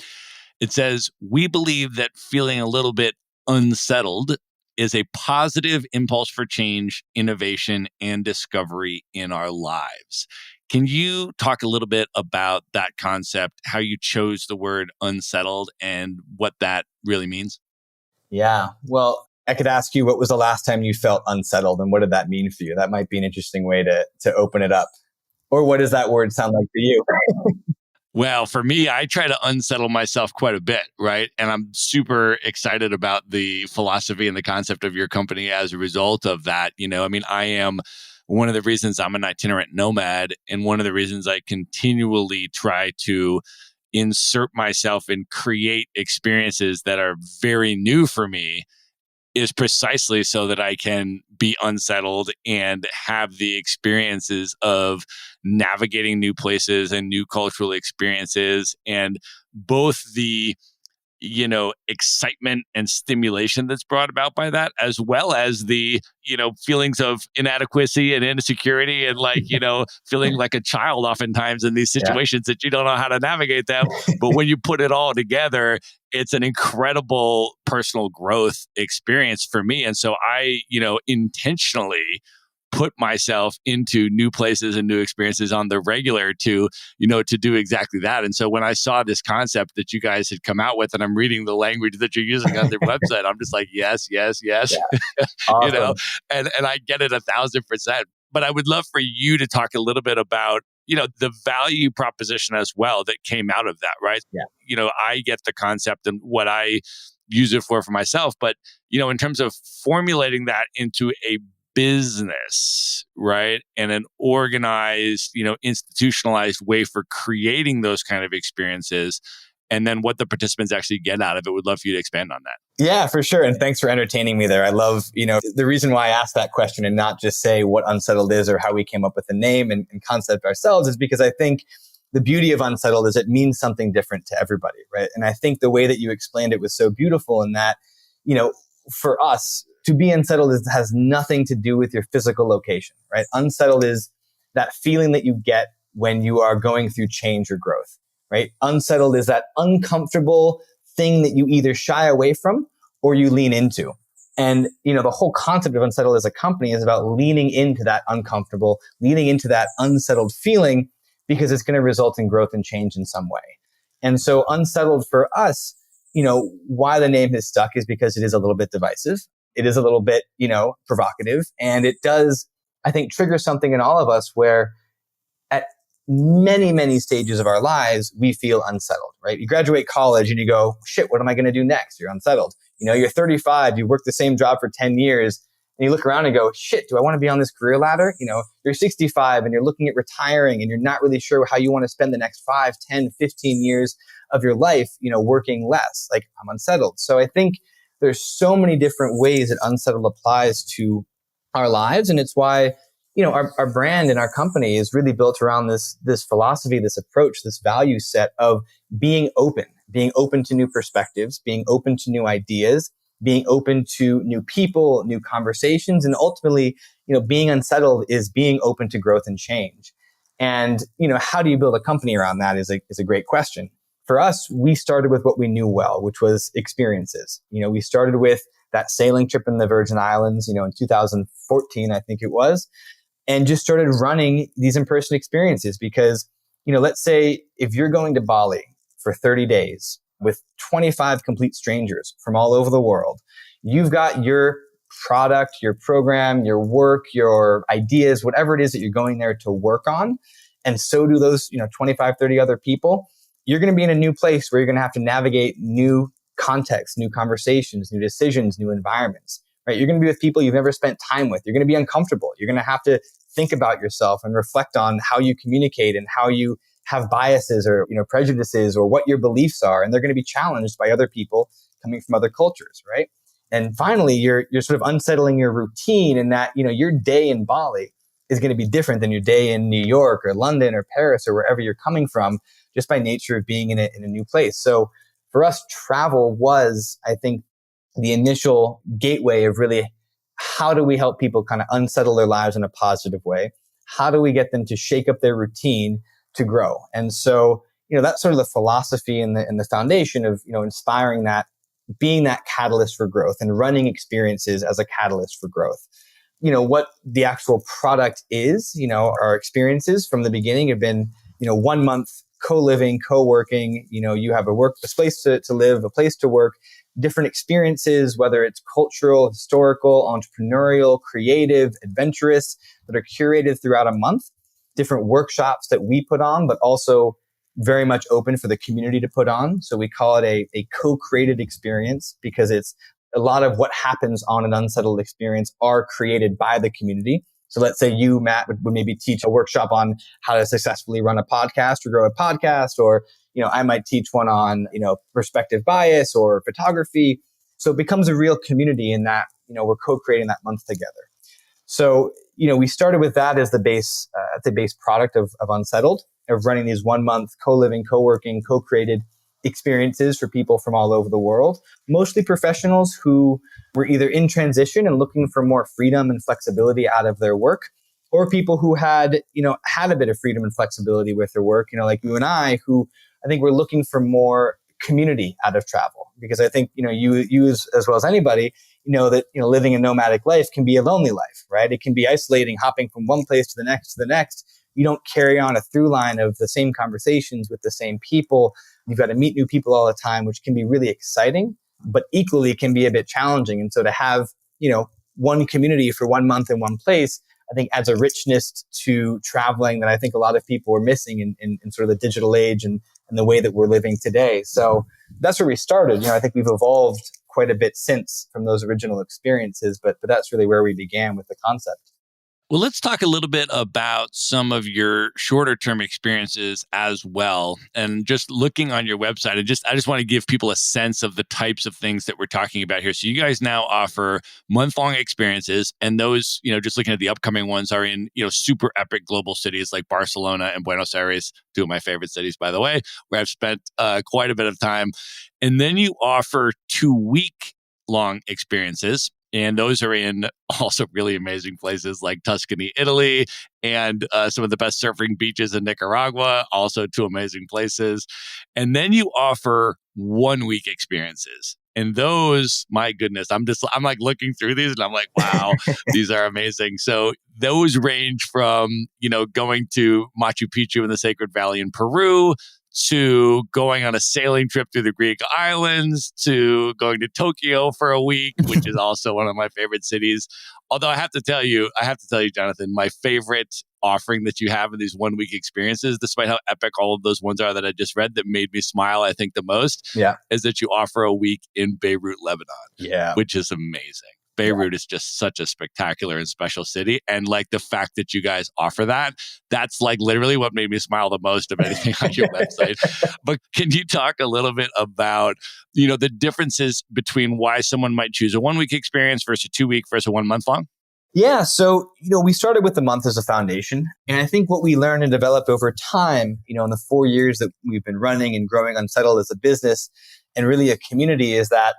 It says, we believe that feeling a little bit unsettled is a positive impulse for change, innovation, and discovery in our lives. Can you talk a little bit about that concept, how you chose the word unsettled and what that really means? Yeah. Well, I could ask you, what was the last time you felt unsettled and what did that mean for you? That might be an interesting way to open it up. Or what does that word sound like for you? Well, for me, I try to unsettle myself quite a bit, right? And I'm super excited about the philosophy and the concept of your company as a result of that. I am one of the reasons I'm an itinerant nomad, and one of the reasons I continually try to insert myself and create experiences that are very new for me is precisely so that I can be unsettled and have the experiences of navigating new places and new cultural experiences, and both the excitement and stimulation that's brought about by that, as well as the, feelings of inadequacy and insecurity and feeling like a child oftentimes in these situations that you don't know how to navigate them. But when you put it all together, it's an incredible personal growth experience for me. And so I, intentionally put myself into new places and new experiences on the regular to do exactly that. And so when I saw this concept that you guys had come out with, and I'm reading the language that you're using on their website, I'm just like, yes. Yeah. Awesome. And I get it 1,000%. But I would love for you to talk a little bit about, the value proposition as well that came out of that, right? Yeah. I get the concept and what I use it for myself, but, in terms of formulating that into a business, right? And an organized, institutionalized way for creating those kind of experiences. and then what the participants actually get out of it. Would love for you to expand on that. Yeah, for sure. And thanks for entertaining me there. I love, the reason why I asked that question and not just say what Unsettled is or how we came up with the name and concept ourselves is because I think the beauty of Unsettled is it means something different to everybody, right? And I think the way that you explained it was so beautiful in that, for us, to be unsettled has nothing to do with your physical location, right? Unsettled is that feeling that you get when you are going through change or growth, right? Unsettled is that uncomfortable thing that you either shy away from or you lean into. And, the whole concept of Unsettled as a company is about leaning into that uncomfortable, leaning into that unsettled feeling because it's going to result in growth and change in some way. And so Unsettled for us, why the name has stuck is because it is a little bit divisive. It is a little bit, provocative. And it does, I think, trigger something in all of us where at many, many stages of our lives, we feel unsettled, right? You graduate college and you go, shit, what am I going to do next? You're unsettled. You're 35, you worked the same job for 10 years, and you look around and go, shit, do I want to be on this career ladder? You're 65 and you're looking at retiring and you're not really sure how you want to spend the next 5, 10, 15 years of your life, working less. Like, I'm unsettled. So I think there's so many different ways that unsettled applies to our lives. And it's why, our brand and our company is really built around this philosophy, this approach, this value set of being open to new perspectives, being open to new ideas, being open to new people, new conversations. And ultimately, being unsettled is being open to growth and change. And, how do you build a company around that is a great question. For us, we started with what we knew well, which was experiences. We started with that sailing trip in the Virgin Islands, in 2014, I think it was, and just started running these in-person experiences because, let's say if you're going to Bali for 30 days with 25 complete strangers from all over the world, you've got your product, your program, your work, your ideas, whatever it is that you're going there to work on. And so do those, 25, 30 other people. You're going to be in a new place where you're going to have to navigate new contexts, new conversations, new decisions, new environments, right? You're going to be with people you've never spent time with. You're going to be uncomfortable. You're going to have to think about yourself and reflect on how you communicate and how you have biases or, prejudices or what your beliefs are. And they're going to be challenged by other people coming from other cultures, right? And finally, you're sort of unsettling your routine in that, your day in Bali is going to be different than your day in New York or London or Paris or wherever you're coming from, just by nature of being in a new place. So for us, travel was, I think, the initial gateway of really how do we help people kind of unsettle their lives in a positive way? How do we get them to shake up their routine to grow? And so, that's sort of the philosophy and the foundation of, inspiring that, being that catalyst for growth and running experiences as a catalyst for growth. What the actual product is, our experiences from the beginning have been, 1 month co-living, co-working, you have a place to live, a place to work, different experiences, whether it's cultural, historical, entrepreneurial, creative, adventurous, that are curated throughout a month, different workshops that we put on, but also very much open for the community to put on. So we call it a co-created experience because it's a lot of what happens on an unsettled experience are created by the community. So let's say you, Matt, would maybe teach a workshop on how to successfully run a podcast or grow a podcast, or, I might teach one on, perspective bias or photography. So it becomes a real community in that, we're co-creating that month together. So, we started with that as the base product of Unsettled, of running these 1 month co-living, co-working, co-created experiences for people from all over the world, mostly professionals who were either in transition and looking for more freedom and flexibility out of their work, or people who had a bit of freedom and flexibility with their work, like you and I, who I think were looking for more community out of travel. Because I think, you as well as anybody, that, living a nomadic life can be a lonely life, right? It can be isolating, hopping from one place to the next. You don't carry on a through line of the same conversations with the same people. You've got to meet new people all the time, which can be really exciting, but equally can be a bit challenging. And so to have, one community for 1 month in one place, I think adds a richness to traveling that I think a lot of people are missing in sort of the digital age and the way that we're living today. So that's where we started. I think we've evolved quite a bit since from those original experiences, but that's really where we began with the concept. Well, let's talk a little bit about some of your shorter term experiences as well. And just looking on your website, I just want to give people a sense of the types of things that we're talking about here. So you guys now offer month-long experiences, and those, just looking at the upcoming ones are in, super epic global cities like Barcelona and Buenos Aires, two of my favorite cities, by the way, where I've spent quite a bit of time. And then you offer 2-week long experiences. And those are in also really amazing places like Tuscany, Italy, and some of the best surfing beaches in Nicaragua, also two amazing places. And then you offer 1-week experiences. And those, my goodness, I'm like looking through these and I'm like, wow, these are amazing. So those range from, going to Machu Picchu in the Sacred Valley in Peru, to going on a sailing trip through the Greek islands, to going to Tokyo for a week, which is also one of my favorite cities. Although I have to tell you, Jonathan, my favorite offering that you have in these 1-week experiences, despite how epic all of those ones are that I just read that made me smile, I think the most, is that you offer a week in Beirut, Lebanon, which is amazing. Beirut is just such a spectacular and special city. And like the fact that you guys offer that, that's like literally what made me smile the most of anything on your website. But can you talk a little bit about, the differences between why someone might choose a 1-week experience versus a 2-week versus a 1 month long? Yeah. So, we started with the month as a foundation. And I think what we learned and developed over time, in the 4 years that we've been running and growing Unsettled as a business and really a community, is that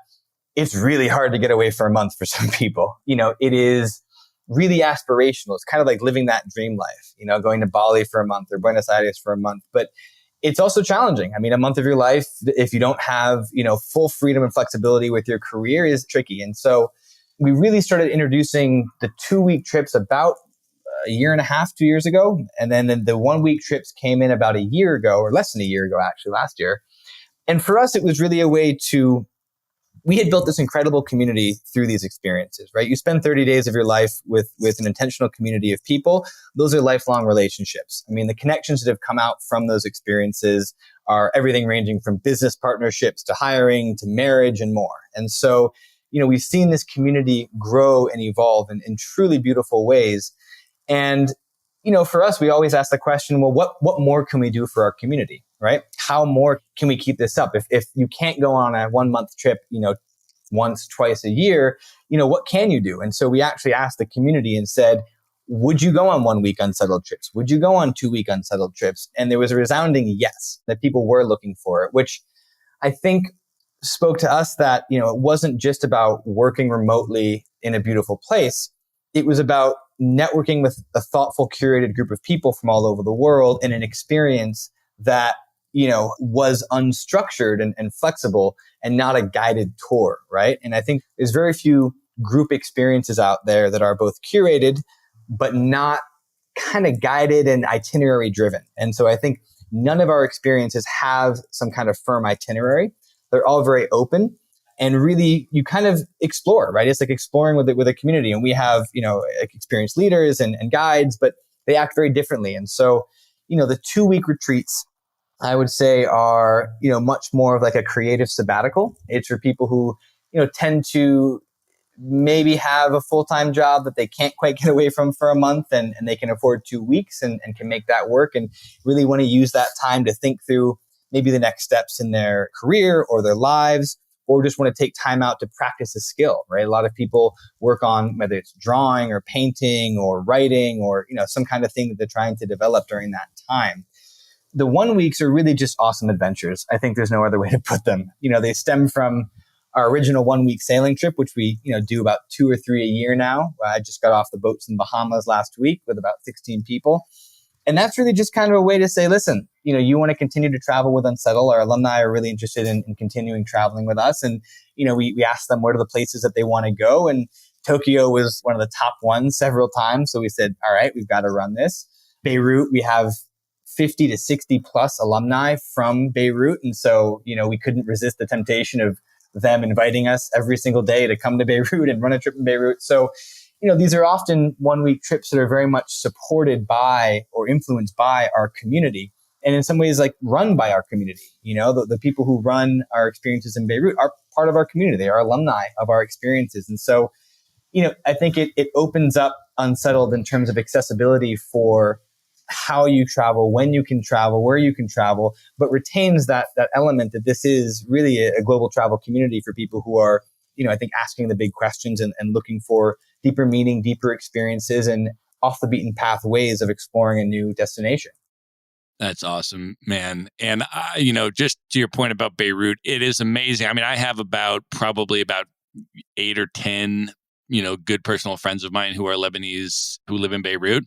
it's really hard to get away for a month for some people. It is really aspirational. It's kind of like living that dream life, going to Bali for a month or Buenos Aires for a month. But it's also challenging. I mean, a month of your life, if you don't have, full freedom and flexibility with your career, is tricky. And so we really started introducing the 2-week trips about a year and a half, 2 years ago. And then the 1-week trips came in about a year ago, or less than a year ago, actually, last year. And for us, it was really a way we had built this incredible community through these experiences, right? You spend 30 days of your life with an intentional community of people. Those are lifelong relationships. I mean, the connections that have come out from those experiences are everything ranging from business partnerships to hiring to marriage and more. And so, we've seen this community grow and evolve in truly beautiful ways. And, for us, we always ask the question, well, what more can we do for our community, right? How more can we keep this up? If you can't go on a 1-month trip, once, twice a year, what can you do? And so we actually asked the community and said, would you go on 1-week Unsettled trips? Would you go on 2-week Unsettled trips? And there was a resounding yes, that people were looking for it, which I think spoke to us that, it wasn't just about working remotely in a beautiful place. It was about networking with a thoughtful, curated group of people from all over the world in an experience that, was unstructured and flexible and not a guided tour, right? And I think there's very few group experiences out there that are both curated, but not kind of guided and itinerary driven. And so I think none of our experiences have some kind of firm itinerary. They're all very open. And really, you kind of explore, right? It's like exploring with a community. And we have, experienced leaders and guides, but they act very differently. And so, the 2-week retreats, I would say, are, much more of like a creative sabbatical. It's for people who, tend to maybe have a full-time job that they can't quite get away from for a month, and they can afford 2 weeks and can make that work, and really want to use that time to think through maybe the next steps in their career or their lives, or just want to take time out to practice a skill, right? A lot of people work on whether it's drawing or painting or writing or, some kind of thing that they're trying to develop during that time. The 1 weeks are really just awesome adventures. I think there's no other way to put them. They stem from our original 1-week sailing trip, which we, do about 2 or 3 a year now. I just got off the boats in Bahamas last week with about 16 people. And that's really just kind of a way to say, listen, you want to continue to travel with Unsettled. Our alumni are really interested in continuing traveling with us. And, we asked them what are the places that they want to go. And Tokyo was one of the top ones several times. So we said, all right, we've got to run this. Beirut, we have 50 to 60 plus alumni from Beirut. And so, we couldn't resist the temptation of them inviting us every single day to come to Beirut and run a trip in Beirut. So, these are often 1-week trips that are very much supported by or influenced by our community. And in some ways, like run by our community. The people who run our experiences in Beirut are part of our community. They are alumni of our experiences. And so I think it opens up Unsettled in terms of accessibility for how you travel, when you can travel, where you can travel, but retains that element that this is really a global travel community for people who are, I think asking the big questions and looking for deeper meaning, deeper experiences, and off the beaten path ways of exploring a new destination. That's awesome, man. And, just to your point about Beirut, it is amazing. I mean, I have probably about 8 or 10, good personal friends of mine who are Lebanese who live in Beirut.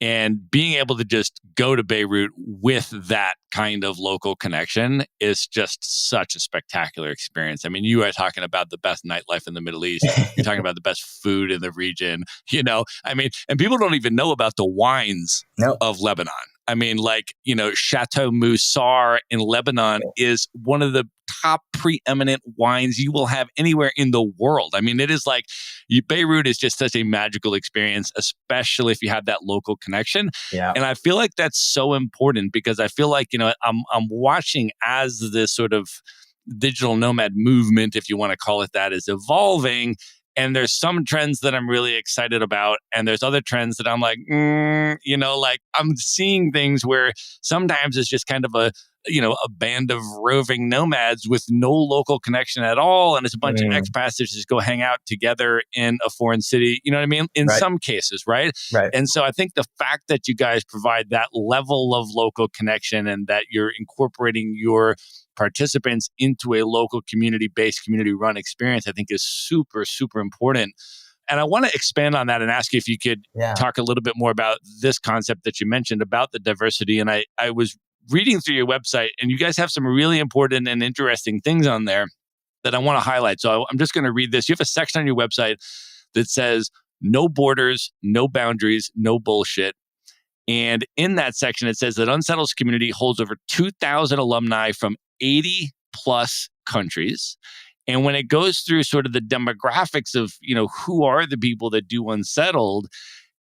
And being able to just go to Beirut with that kind of local connection is just such a spectacular experience. I mean, you are talking about the best nightlife in the Middle East. You're talking about the best food in the region, and people don't even know about the wines of Lebanon. I mean, Chateau Moussar in Lebanon is one of the top preeminent wines you will have anywhere in the world. I mean, it is Beirut is just such a magical experience, especially if you have that local connection. Yeah. And I feel like that's so important because I feel like, I'm watching as this sort of digital nomad movement, if you want to call it that, is evolving. And there's some trends that I'm really excited about. And there's other trends that I'm like, I'm seeing things where sometimes it's just kind of a band of roving nomads with no local connection at all. And it's a bunch of expats that just go hang out together in a foreign city. You know what I mean? In some cases, right? Right. And so I think the fact that you guys provide that level of local connection and that you're incorporating your participants into a local community-based, community-run experience, I think is super, super important. And I want to expand on that and ask you if you could talk a little bit more about this concept that you mentioned about the diversity. And I was reading through your website, and you guys have some really important and interesting things on there that I want to highlight. So I'm just going to read this. You have a section on your website that says, no borders, no boundaries, no bullshit. And in that section, it says that Unsettled's community holds over 2,000 alumni from 80 plus countries. And when it goes through sort of the demographics of, who are the people that do Unsettled,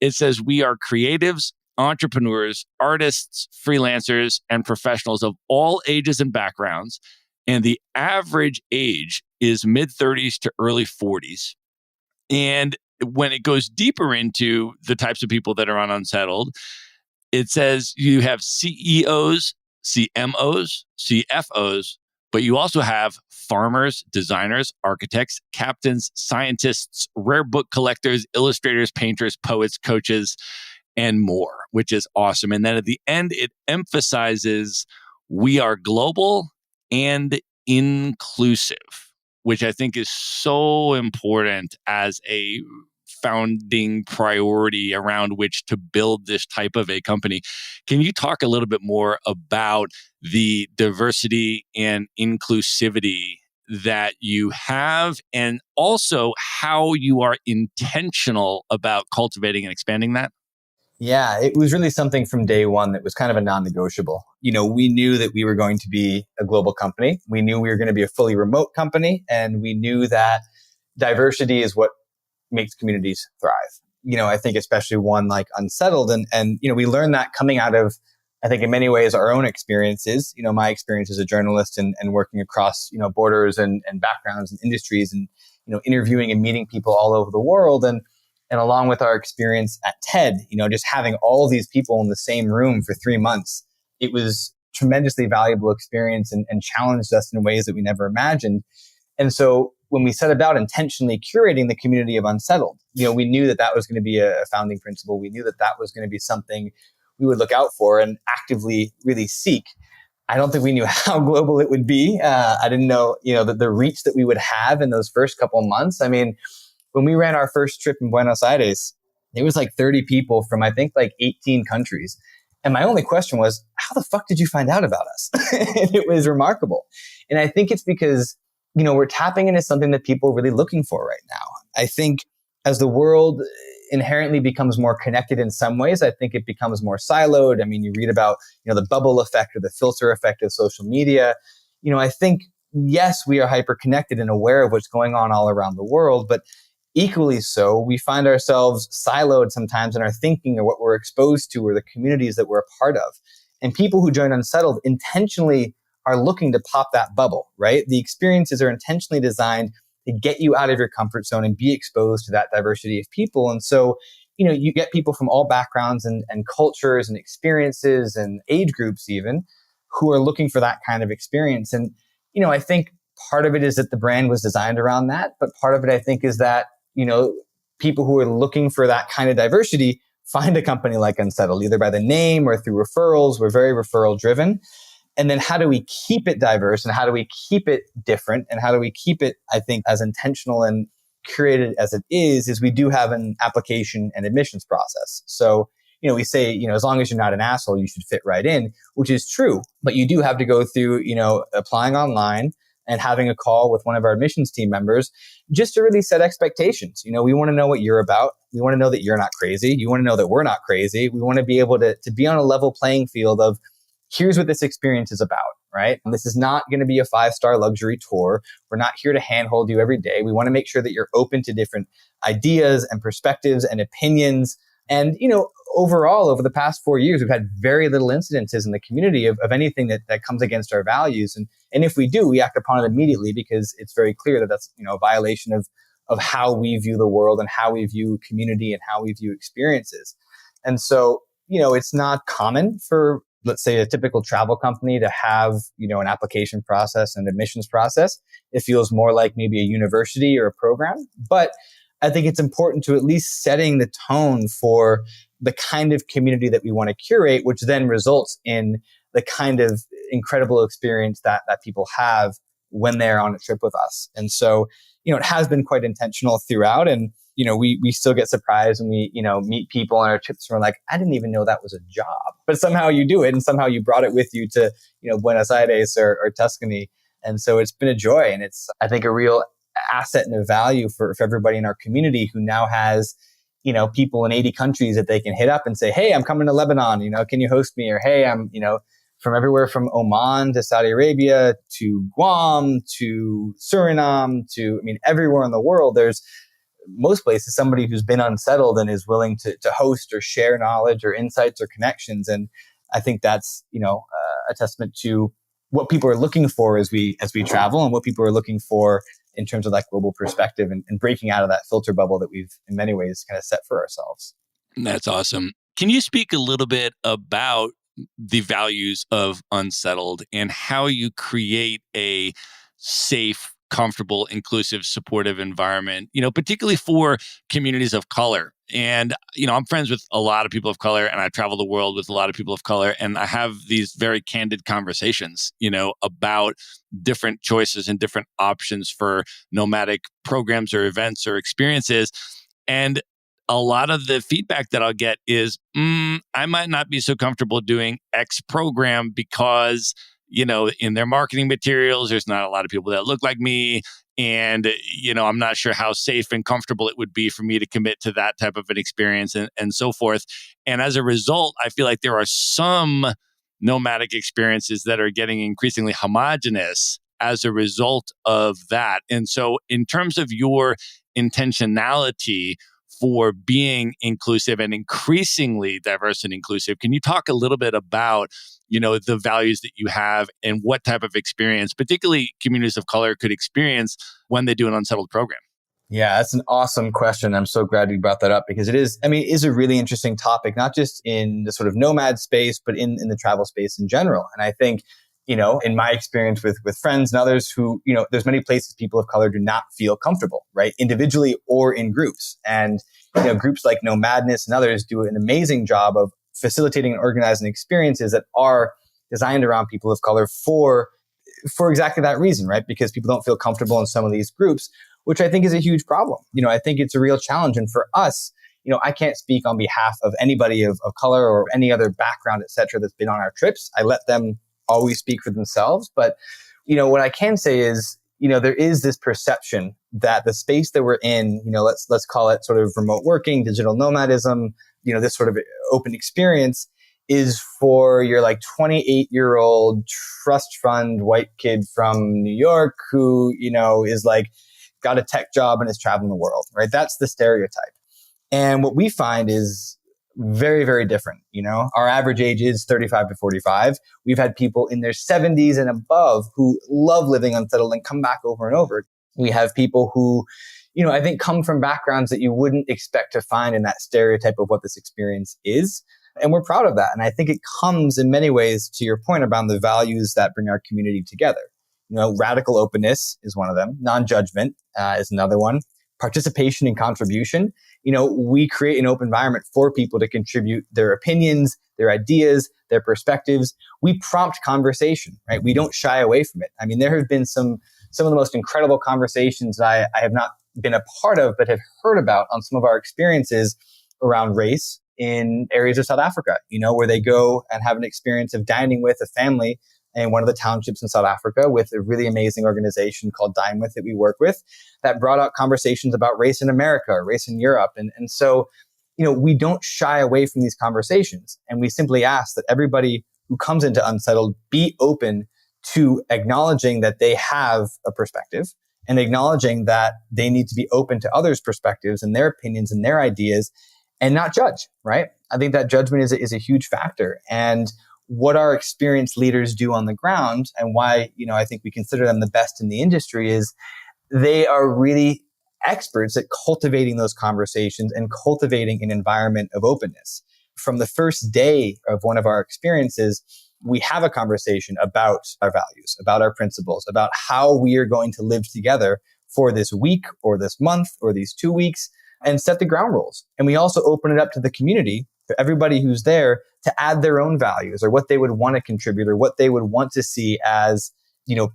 it says we are creatives, entrepreneurs, artists, freelancers, and professionals of all ages and backgrounds. And the average age is mid-30s to early 40s. And when it goes deeper into the types of people that are on Unsettled, it says you have CEOs, CMOs, CFOs, but you also have farmers, designers, architects, captains, scientists, rare book collectors, illustrators, painters, poets, coaches, and more, which is awesome. And then at the end, it emphasizes we are global and inclusive, which I think is so important as a founding priority around which to build this type of a company. Can you talk a little bit more about the diversity and inclusivity that you have, and also how you are intentional about cultivating and expanding that? Yeah, it was really something from day one that was kind of a non-negotiable. We knew that we were going to be a global company. We knew we were going to be a fully remote company, and we knew that diversity is what makes communities thrive. I think especially one like Unsettled. And we learned that coming out of, I think in many ways, our own experiences. My experience as a journalist and working across, borders and backgrounds and industries and, interviewing and meeting people all over the world. And along with our experience at TED, just having all of these people in the same room for 3 months, it was tremendously valuable experience and challenged us in ways that we never imagined. And so when we set about intentionally curating the community of Unsettled, we knew that was going to be a founding principle. We knew that was going to be something we would look out for and actively really seek. I don't think we knew how global it would be. I didn't know, the reach that we would have in those first couple of months. I mean, when we ran our first trip in Buenos Aires, it was like 30 people from, I think, like 18 countries. And my only question was, how the fuck did you find out about us? And it was remarkable. And I think it's because, we're tapping into something that people are really looking for right now. I think as the world inherently becomes more connected in some ways, I think it becomes more siloed. I mean, you read about, the bubble effect or the filter effect of social media. I think, yes, we are hyper connected and aware of what's going on all around the world, but equally so, we find ourselves siloed sometimes in our thinking or what we're exposed to or the communities that we're a part of. And people who join Unsettled intentionally are looking to pop that bubble, right? The experiences are intentionally designed to get you out of your comfort zone and be exposed to that diversity of people. And so, you get people from all backgrounds and cultures and experiences and age groups even, who are looking for that kind of experience. And, I think part of it is that the brand was designed around that. But part of it, I think, is that, people who are looking for that kind of diversity find a company like Unsettled, either by the name or through referrals. We're very referral driven. And then how do we keep it diverse, and how do we keep it different, and how do we keep it, I think, as intentional and curated as it is we do have an application and admissions process. So, we say, as long as you're not an asshole, you should fit right in, which is true. But you do have to go through, applying online and having a call with one of our admissions team members just to really set expectations. We want to know what you're about. We want to know that you're not crazy. You want to know that we're not crazy. We want to be able to be on a level playing field of, here's what this experience is about, right? And this is not going to be a 5-star luxury tour. We're not here to handhold you every day. We want to make sure that you're open to different ideas and perspectives and opinions. And, overall, over the past 4 years, we've had very little incidences in the community of anything that comes against our values. And if we do, we act upon it immediately, because it's very clear that that's, a violation of how we view the world and how we view community and how we view experiences. And so, it's not common for, let's say, a typical travel company to have, an application process and admissions process. It feels more like maybe a university or a program. But I think it's important to at least setting the tone for the kind of community that we want to curate, which then results in the kind of incredible experience that people have when they're on a trip with us. And so, it has been quite intentional throughout. And, we still get surprised when we, meet people on our trips and we're like, I didn't even know that was a job. But somehow you do it, and somehow you brought it with you to, Buenos Aires or Tuscany. And so it's been a joy. And it's, I think, a real asset and a value for everybody in our community who now has, people in 80 countries that they can hit up and say, hey, I'm coming to Lebanon, can you host me? Or, hey, I'm, from everywhere from Oman to Saudi Arabia to Guam to Suriname to, everywhere in the world. There's most places somebody who's been unsettled and is willing to host or share knowledge or insights or connections. And I think that's, a testament to what people are looking for as we travel, and what people are looking for in terms of that global perspective and breaking out of that filter bubble that we've in many ways kind of set for ourselves. That's awesome. Can you speak a little bit about the values of Unsettled and how you create a safe, comfortable, inclusive, supportive environment, particularly for communities of color? And, I'm friends with a lot of people of color, and I travel the world with a lot of people of color. And I have these very candid conversations, about different choices and different options for nomadic programs or events or experiences. And a lot of the feedback that I'll get is, I might not be so comfortable doing X program because, in their marketing materials, there's not a lot of people that look like me. And, I'm not sure how safe and comfortable it would be for me to commit to that type of an experience and so forth. And as a result, I feel like there are some nomadic experiences that are getting increasingly homogenous as a result of that. And so in terms of your intentionality for being inclusive and increasingly diverse and inclusive, can you talk a little bit about, the values that you have and what type of experience, particularly communities of color, could experience when they do an Unsettled program? Yeah, that's an awesome question. I'm so glad you brought that up, because it is a really interesting topic, not just in the sort of nomad space, but in the travel space in general. And I think, in my experience with friends and others who, there's many places people of color do not feel comfortable, right? Individually or in groups. And, groups like Nomadness and others do an amazing job of facilitating and organizing experiences that are designed around people of color for exactly that reason, right? Because people don't feel comfortable in some of these groups, which I think is a huge problem. I think it's a real challenge. And for us, I can't speak on behalf of anybody of color or any other background, et cetera, that's been on our trips. I let them always speak for themselves. But, what I can say is, there is this perception that the space that we're in, let's call it sort of remote working, digital nomadism, this sort of open experience is for your 28-year-old trust fund white kid from New York who, is got a tech job and is traveling the world, right? That's the stereotype. And what we find is very, very different. Our average age is 35 to 45. We've had people in their 70s and above who love living unsettled and come back over and over. We have people who, I think come from backgrounds that you wouldn't expect to find in that stereotype of what this experience is. And we're proud of that. And I think it comes in many ways to your point about the values that bring our community together. Radical openness is one of them. Non-judgment is another one. Participation and contribution. We create an open environment for people to contribute their opinions, their ideas, their perspectives. We prompt conversation, right? We don't shy away from it. I mean, there have been some of the most incredible conversations that I have not been a part of, but have heard about on some of our experiences around race in areas of South Africa, where they go and have an experience of dining with a family in one of the townships in South Africa with a really amazing organization called Dine With that we work with that brought out conversations about race in America, or race in Europe. And so, we don't shy away from these conversations. And we simply ask that everybody who comes into Unsettled be open to acknowledging that they have a perspective and acknowledging that they need to be open to others' perspectives and their opinions and their ideas and not judge, right? I think that judgment is a huge factor. And what our experienced leaders do on the ground and why, I think we consider them the best in the industry is they are really experts at cultivating those conversations and cultivating an environment of openness. From the first day of one of our experiences, we have a conversation about our values, about our principles, about how we are going to live together for this week or this month or these 2 weeks and set the ground rules. And we also open it up to the community, to everybody who's there, to add their own values or what they would want to contribute or what they would want to see as,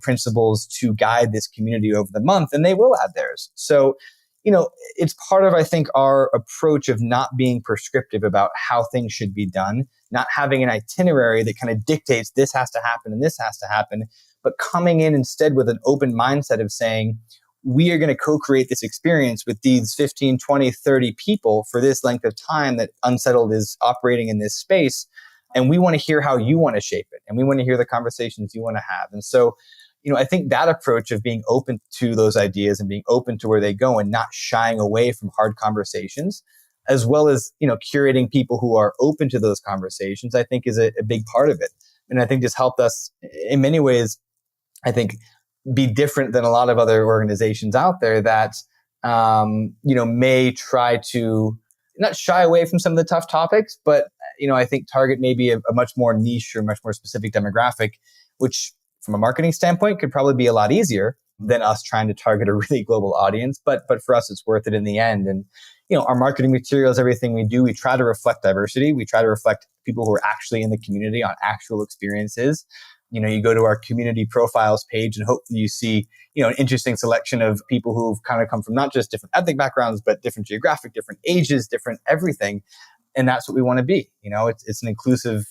principles to guide this community over the month. And they will add theirs. So, it's part of, I think, our approach of not being prescriptive about how things should be done, not having an itinerary that kind of dictates this has to happen and this has to happen, but coming in instead with an open mindset of saying, we are going to co-create this experience with these 15, 20, 30 people for this length of time that Unsettled is operating in this space. And we want to hear how you want to shape it. And we want to hear the conversations you want to have. And so, I think that approach of being open to those ideas and being open to where they go and not shying away from hard conversations, as well as, curating people who are open to those conversations, I think is a big part of it. And I think just helped us in many ways, I think, be different than a lot of other organizations out there that, may try to not shy away from some of the tough topics, but, I think target maybe a much more niche or much more specific demographic, which from a marketing standpoint could probably be a lot easier than us trying to target a really global audience. But for us, it's worth it in the end. And, our marketing materials, everything we do, we try to reflect diversity. We try to reflect people who are actually in the community on actual experiences. You go to our community profiles page and hopefully you see, an interesting selection of people who've kind of come from not just different ethnic backgrounds, but different geographic, different ages, different everything. And that's what we want to be. It's an inclusive,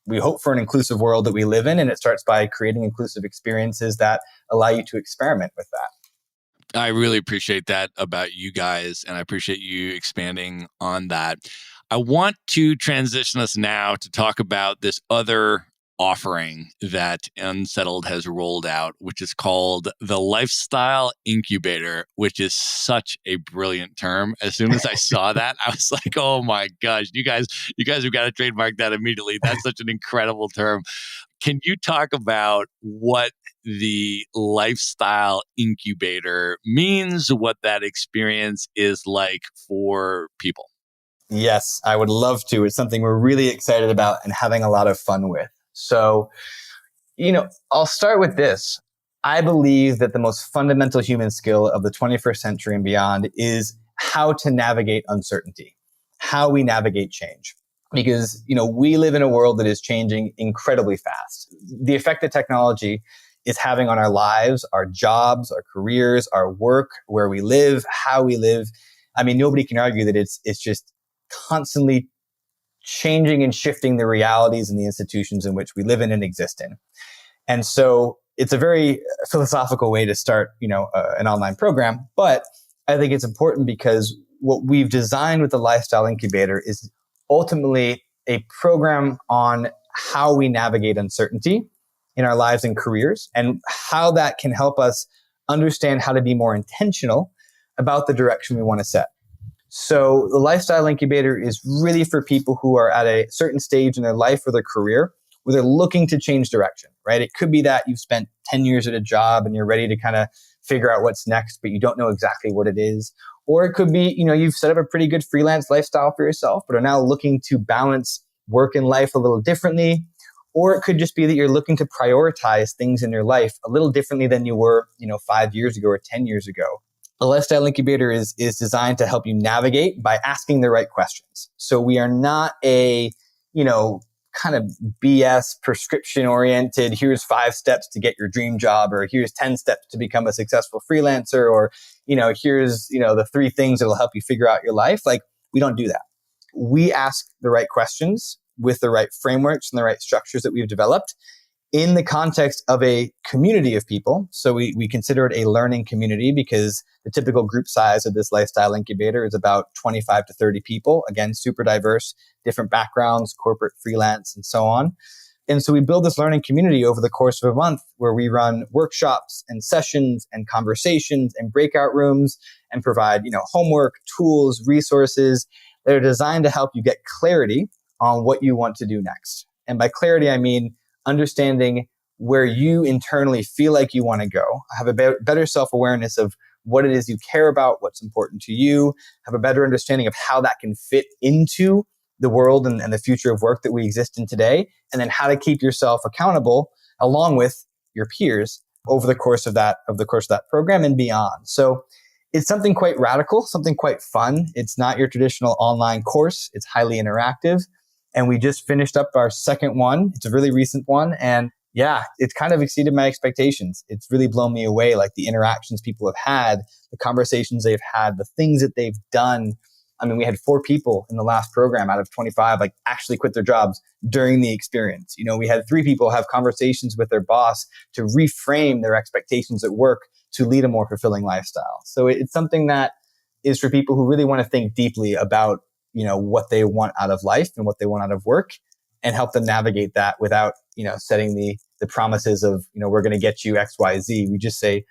we hope for an inclusive world that we live in. And it starts by creating inclusive experiences that allow you to experiment with that. I really appreciate that about you guys. And I appreciate you expanding on that. I want to transition us now to talk about this other offering that Unsettled has rolled out, which is called the Lifestyle Incubator, which is such a brilliant term. As soon as I saw that, I was like, oh my gosh, you guys have got to trademark that immediately. That's such an incredible term. Can you talk about what the Lifestyle Incubator means, what that experience is like for people? Yes, I would love to. It's something we're really excited about and having a lot of fun with. So, I'll start with this. I believe that the most fundamental human skill of the 21st century and beyond is how to navigate uncertainty, how we navigate change. Because, we live in a world that is changing incredibly fast. The effect that technology is having on our lives, our jobs, our careers, our work, where we live, how we live. I mean, nobody can argue that it's just constantly changing and shifting the realities and the institutions in which we live in and exist in. And so it's a very philosophical way to start, an online program. But I think it's important because what we've designed with the Lifestyle Incubator is ultimately a program on how we navigate uncertainty in our lives and careers and how that can help us understand how to be more intentional about the direction we want to set. So the Lifestyle Incubator is really for people who are at a certain stage in their life or their career where they're looking to change direction, right? It could be that you've spent 10 years at a job and you're ready to kind of figure out what's next, but you don't know exactly what it is. Or it could be, you've set up a pretty good freelance lifestyle for yourself, but are now looking to balance work and life a little differently. Or it could just be that you're looking to prioritize things in your life a little differently than you were, 5 years ago or 10 years ago. A lifestyle incubator is designed to help you navigate by asking the right questions. So we are not a, kind of BS prescription oriented, here's 5 steps to get your dream job, or here's 10 steps to become a successful freelancer, or, here's, the 3 things that'll help you figure out your life. Like, we don't do that. We ask the right questions with the right frameworks and the right structures that we've developed in the context of a community of people. So we consider it a learning community because the typical group size of this lifestyle incubator is about 25 to 30 people. Again, super diverse, different backgrounds, corporate, freelance, and so on. And so we build this learning community over the course of a month where we run workshops and sessions and conversations and breakout rooms and provide, homework, tools, resources that are designed to help you get clarity on what you want to do next. And by clarity, I mean understanding where you internally feel like you want to go, have a better self-awareness of what it is you care about, what's important to you, have a better understanding of how that can fit into the world and the future of work that we exist in today, and then how to keep yourself accountable along with your peers over the course of that program and beyond. So it's something quite radical, something quite fun. It's not your traditional online course. It's highly interactive. And we just finished up our second one. It's a really recent one. And yeah, it's kind of exceeded my expectations. It's really blown me away, like the interactions people have had, the conversations they've had, the things that they've done. I mean, we had 4 people in the last program out of 25, like actually quit their jobs during the experience. We had 3 people have conversations with their boss to reframe their expectations at work to lead a more fulfilling lifestyle. So it's something that is for people who really want to think deeply about what they want out of life and what they want out of work, and help them navigate that without, setting the promises of, we're going to get you X, Y, Z. We just say,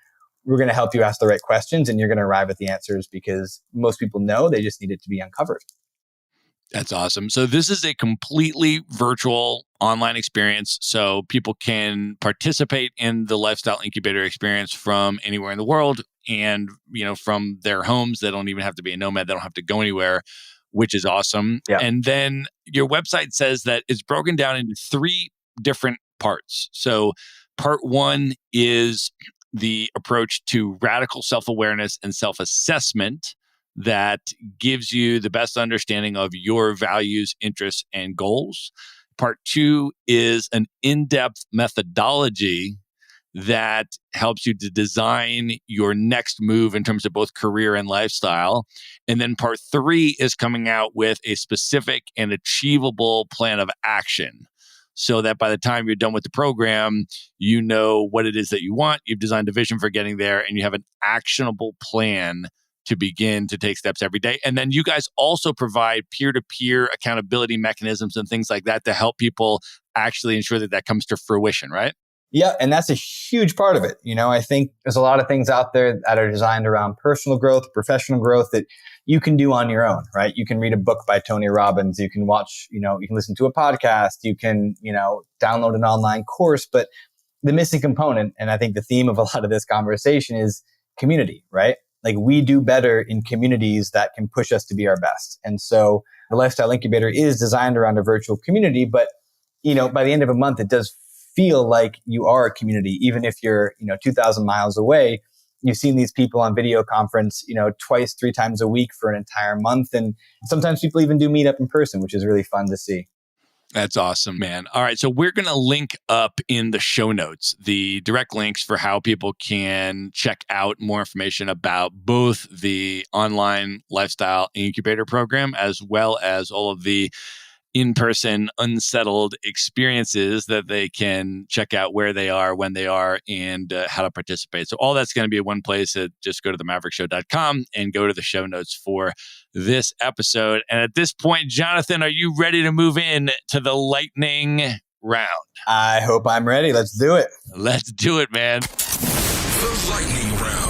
we're going to help you ask the right questions and you're going to arrive at the answers because most people know, they just need it to be uncovered. That's awesome. So this is a completely virtual online experience. So people can participate in the lifestyle incubator experience from anywhere in the world and, from their homes. They don't even have to be a nomad. They don't have to go anywhere, which is awesome. Yeah. And then your website says that it's broken down into 3 different parts. So part 1 is the approach to radical self-awareness and self-assessment that gives you the best understanding of your values, interests, and goals. Part 2 is an in-depth methodology that helps you to design your next move in terms of both career and lifestyle. And then part 3 is coming out with a specific and achievable plan of action so that by the time you're done with the program, you know what it is that you want, you've designed a vision for getting there, and you have an actionable plan to begin to take steps every day. And then you guys also provide peer-to-peer accountability mechanisms and things like that to help people actually ensure that that comes to fruition, right? Yeah, and that's a huge part of it. I think there's a lot of things out there that are designed around personal growth, professional growth that you can do on your own, right? You can read a book by Tony Robbins. You can watch, you can listen to a podcast. You can, download an online course. But the missing component, and I think the theme of a lot of this conversation is community, right? Like we do better in communities that can push us to be our best. And so the Lifestyle Incubator is designed around a virtual community, but, by the end of a month, it does feel like you are a community, even if you're, 2,000 miles away. You've seen these people on video conference, 2, 3 times a week for an entire month. And sometimes people even do meet up in person, which is really fun to see. That's awesome, man. All right. So we're going to link up in the show notes the direct links for how people can check out more information about both the online lifestyle incubator program, as well as all of the in-person Unsettled experiences that they can check out where they are, when they are, and how to participate. So all that's going to be at one place. Just go to themaverickshow.com and go to the show notes for this episode. And at this point, Jonathan, are you ready to move in to the lightning round? I hope I'm ready. Let's do it. Let's do it, man. The lightning round.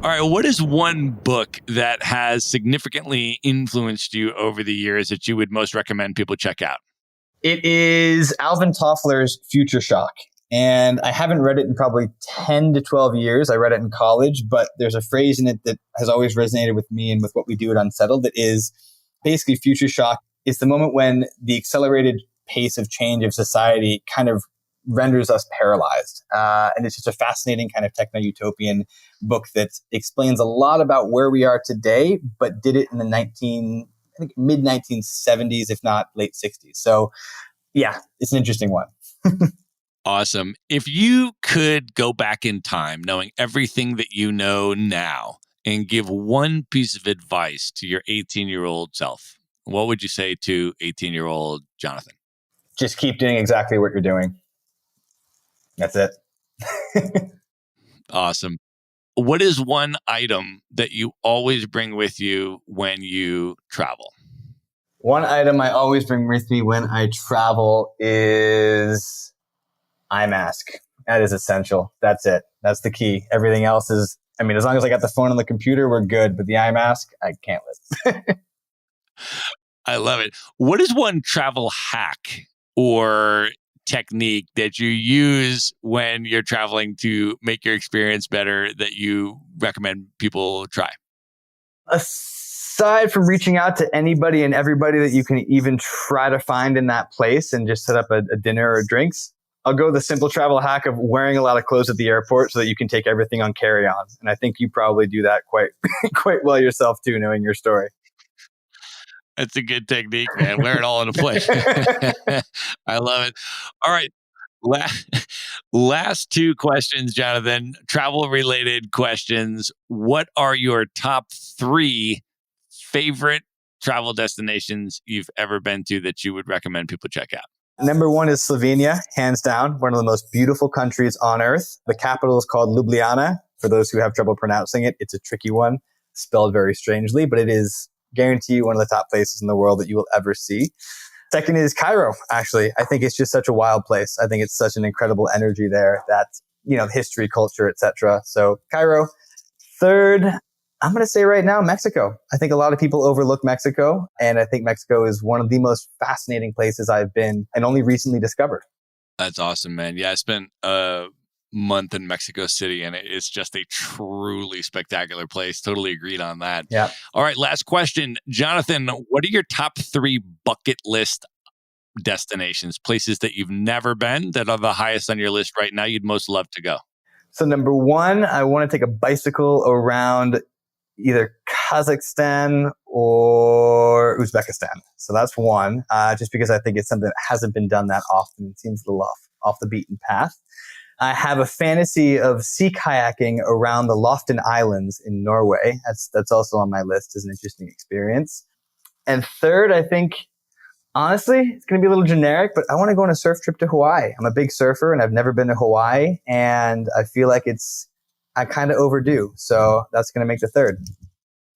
All right, what is one book that has significantly influenced you over the years that you would most recommend people check out? It is Alvin Toffler's Future Shock. And I haven't read it in probably 10 to 12 years. I read it in college, but there's a phrase in it that has always resonated with me and with what we do at Unsettled that is basically future shock. It's the moment when the accelerated pace of change of society kind of renders us paralyzed. And it's just a fascinating kind of techno-utopian book that explains a lot about where we are today, but did it in the mid 1970s, if not late 60s. So yeah, it's an interesting one. Awesome. If you could go back in time, knowing everything that you know now, and give one piece of advice to your 18-year-old self, what would you say to 18-year-old Jonathan? Just keep doing exactly what you're doing. That's it. Awesome. What is one item that you always bring with you when you travel? One item I always bring with me when I travel is eye mask. That is essential. That's it. That's the key. Everything else is, as long as I got the phone and the computer, we're good. But the eye mask, I can't live. I love it. What is one travel hack or technique that you use when you're traveling to make your experience better that you recommend people try? Aside from reaching out to anybody and everybody that you can even try to find in that place and just set up a dinner or drinks, I'll go the simple travel hack of wearing a lot of clothes at the airport so that you can take everything on carry-on. And I think you probably do that quite quite well yourself too, knowing your story. That's a good technique, man. Wear it all in a place. I love it. All right. Last two questions, Jonathan. Travel related questions. What are your top 3 favorite travel destinations you've ever been to that you would recommend people check out? Number 1 is Slovenia, hands down, one of the most beautiful countries on earth. The capital is called Ljubljana. For those who have trouble pronouncing it, it's a tricky one, spelled very strangely, but it is guarantee you one of the top places in the world that you will ever see. Second is Cairo, actually. I think it's just such a wild place. I think it's such an incredible energy there that, history, culture, etc. So Cairo. Third, I'm going to say right now, Mexico. I think a lot of people overlook Mexico, and I think Mexico is one of the most fascinating places I've been and only recently discovered. That's awesome, man. Yeah, I spent a month in Mexico City, and it's just a truly spectacular place. Totally agreed on that. Yeah. All right, last question. Jonathan, what are your top 3 bucket list destinations, places that you've never been that are the highest on your list right now you'd most love to go? So number 1, I want to take a bicycle around either Kazakhstan or Uzbekistan. So that's one, just because I think it's something that hasn't been done that often. It seems a little off the beaten path. I have a fantasy of sea kayaking around the Lofton Islands in Norway. That's also on my list as an interesting experience. And third, I think, honestly, it's going to be a little generic, but I want to go on a surf trip to Hawaii. I'm a big surfer and I've never been to Hawaii, and I feel like I kind of overdue. So that's going to make the third.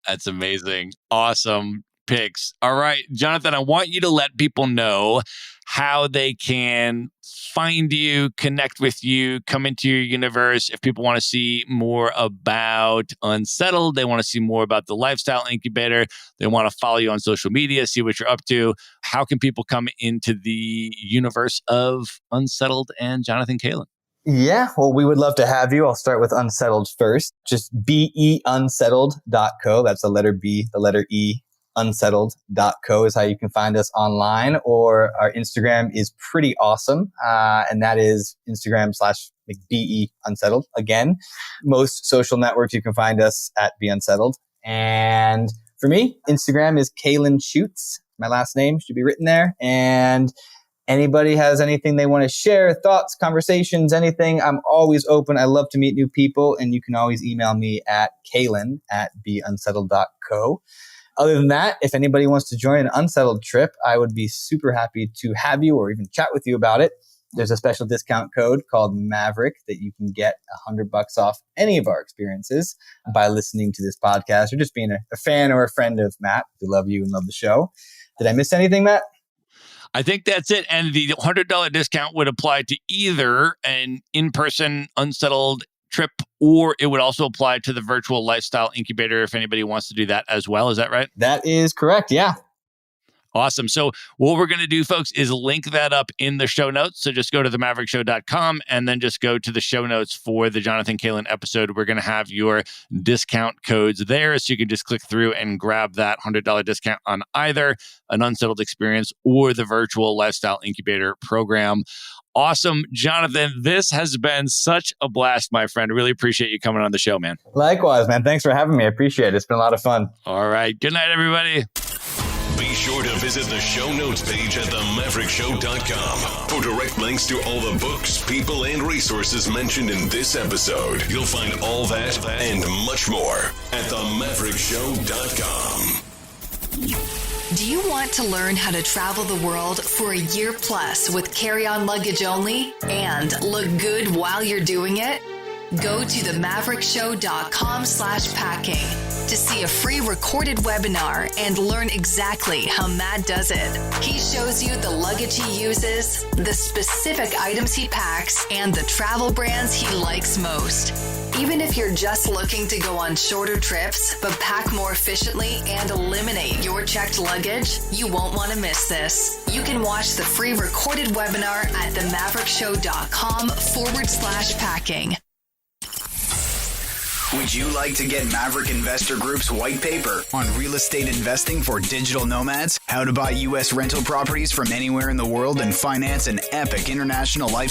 That's amazing. Awesome picks. All right, Jonathan, I want you to let people know how they can find you, connect with you, come into your universe. If people want to see more about Unsettled, they want to see more about the Lifestyle Incubator, they want to follow you on social media, see what you're up to. How can people come into the universe of Unsettled and Jonathan Kalan? Yeah, well, we would love to have you. I'll start with Unsettled first. Just beunsettled.co. That's the letter B, the letter E. Unsettled.co is how you can find us online, or our Instagram is pretty awesome. And that is Instagram/BE Unsettled. Again, most social networks, you can find us at Be Unsettled. And for me, Instagram is Kalan Shoots. My last name should be written there. And anybody has anything they want to share, thoughts, conversations, anything, I'm always open. I love to meet new people. And you can always email me at kalan@beunsettled.co. Other than that, if anybody wants to join an Unsettled trip, I would be super happy to have you or even chat with you about it. There's a special discount code called Maverick that you can get $100 off any of our experiences by listening to this podcast or just being a fan or a friend of Matt. We love you and love the show. Did I miss anything, Matt? I think that's it. And the $100 discount would apply to either an in-person Unsettled trip, or it would also apply to the virtual Lifestyle Incubator if anybody wants to do that as well. Is that right? That is correct. Yeah. Awesome. So what we're going to do, folks, is link that up in the show notes. So just go to themaverickshow.com and then just go to the show notes for the Jonathan Kalan episode. We're going to have your discount codes there. So you can just click through and grab that $100 discount on either an Unsettled experience or the virtual lifestyle incubator program. Awesome. Jonathan, this has been such a blast, my friend. Really appreciate you coming on the show, man. Likewise, man. Thanks for having me. I appreciate it. It's been a lot of fun. All right. Good night, everybody. Be sure to visit the show notes page at themaverickshow.com for direct links to all the books, people, and resources mentioned in this episode. You'll find all that and much more at themaverickshow.com. Do you want to learn how to travel the world for a year plus with carry-on luggage only and look good while you're doing it? Go to themaverickshow.com/packing to see a free recorded webinar and learn exactly how Matt does it. He shows you the luggage he uses, the specific items he packs, and the travel brands he likes most. Even if you're just looking to go on shorter trips, but pack more efficiently and eliminate your checked luggage, you won't want to miss this. You can watch the free recorded webinar at themaverickshow.com/packing. Would you like to get Maverick Investor Group's white paper on real estate investing for digital nomads? How to buy U.S. rental properties from anywhere in the world and finance an epic international lifestyle?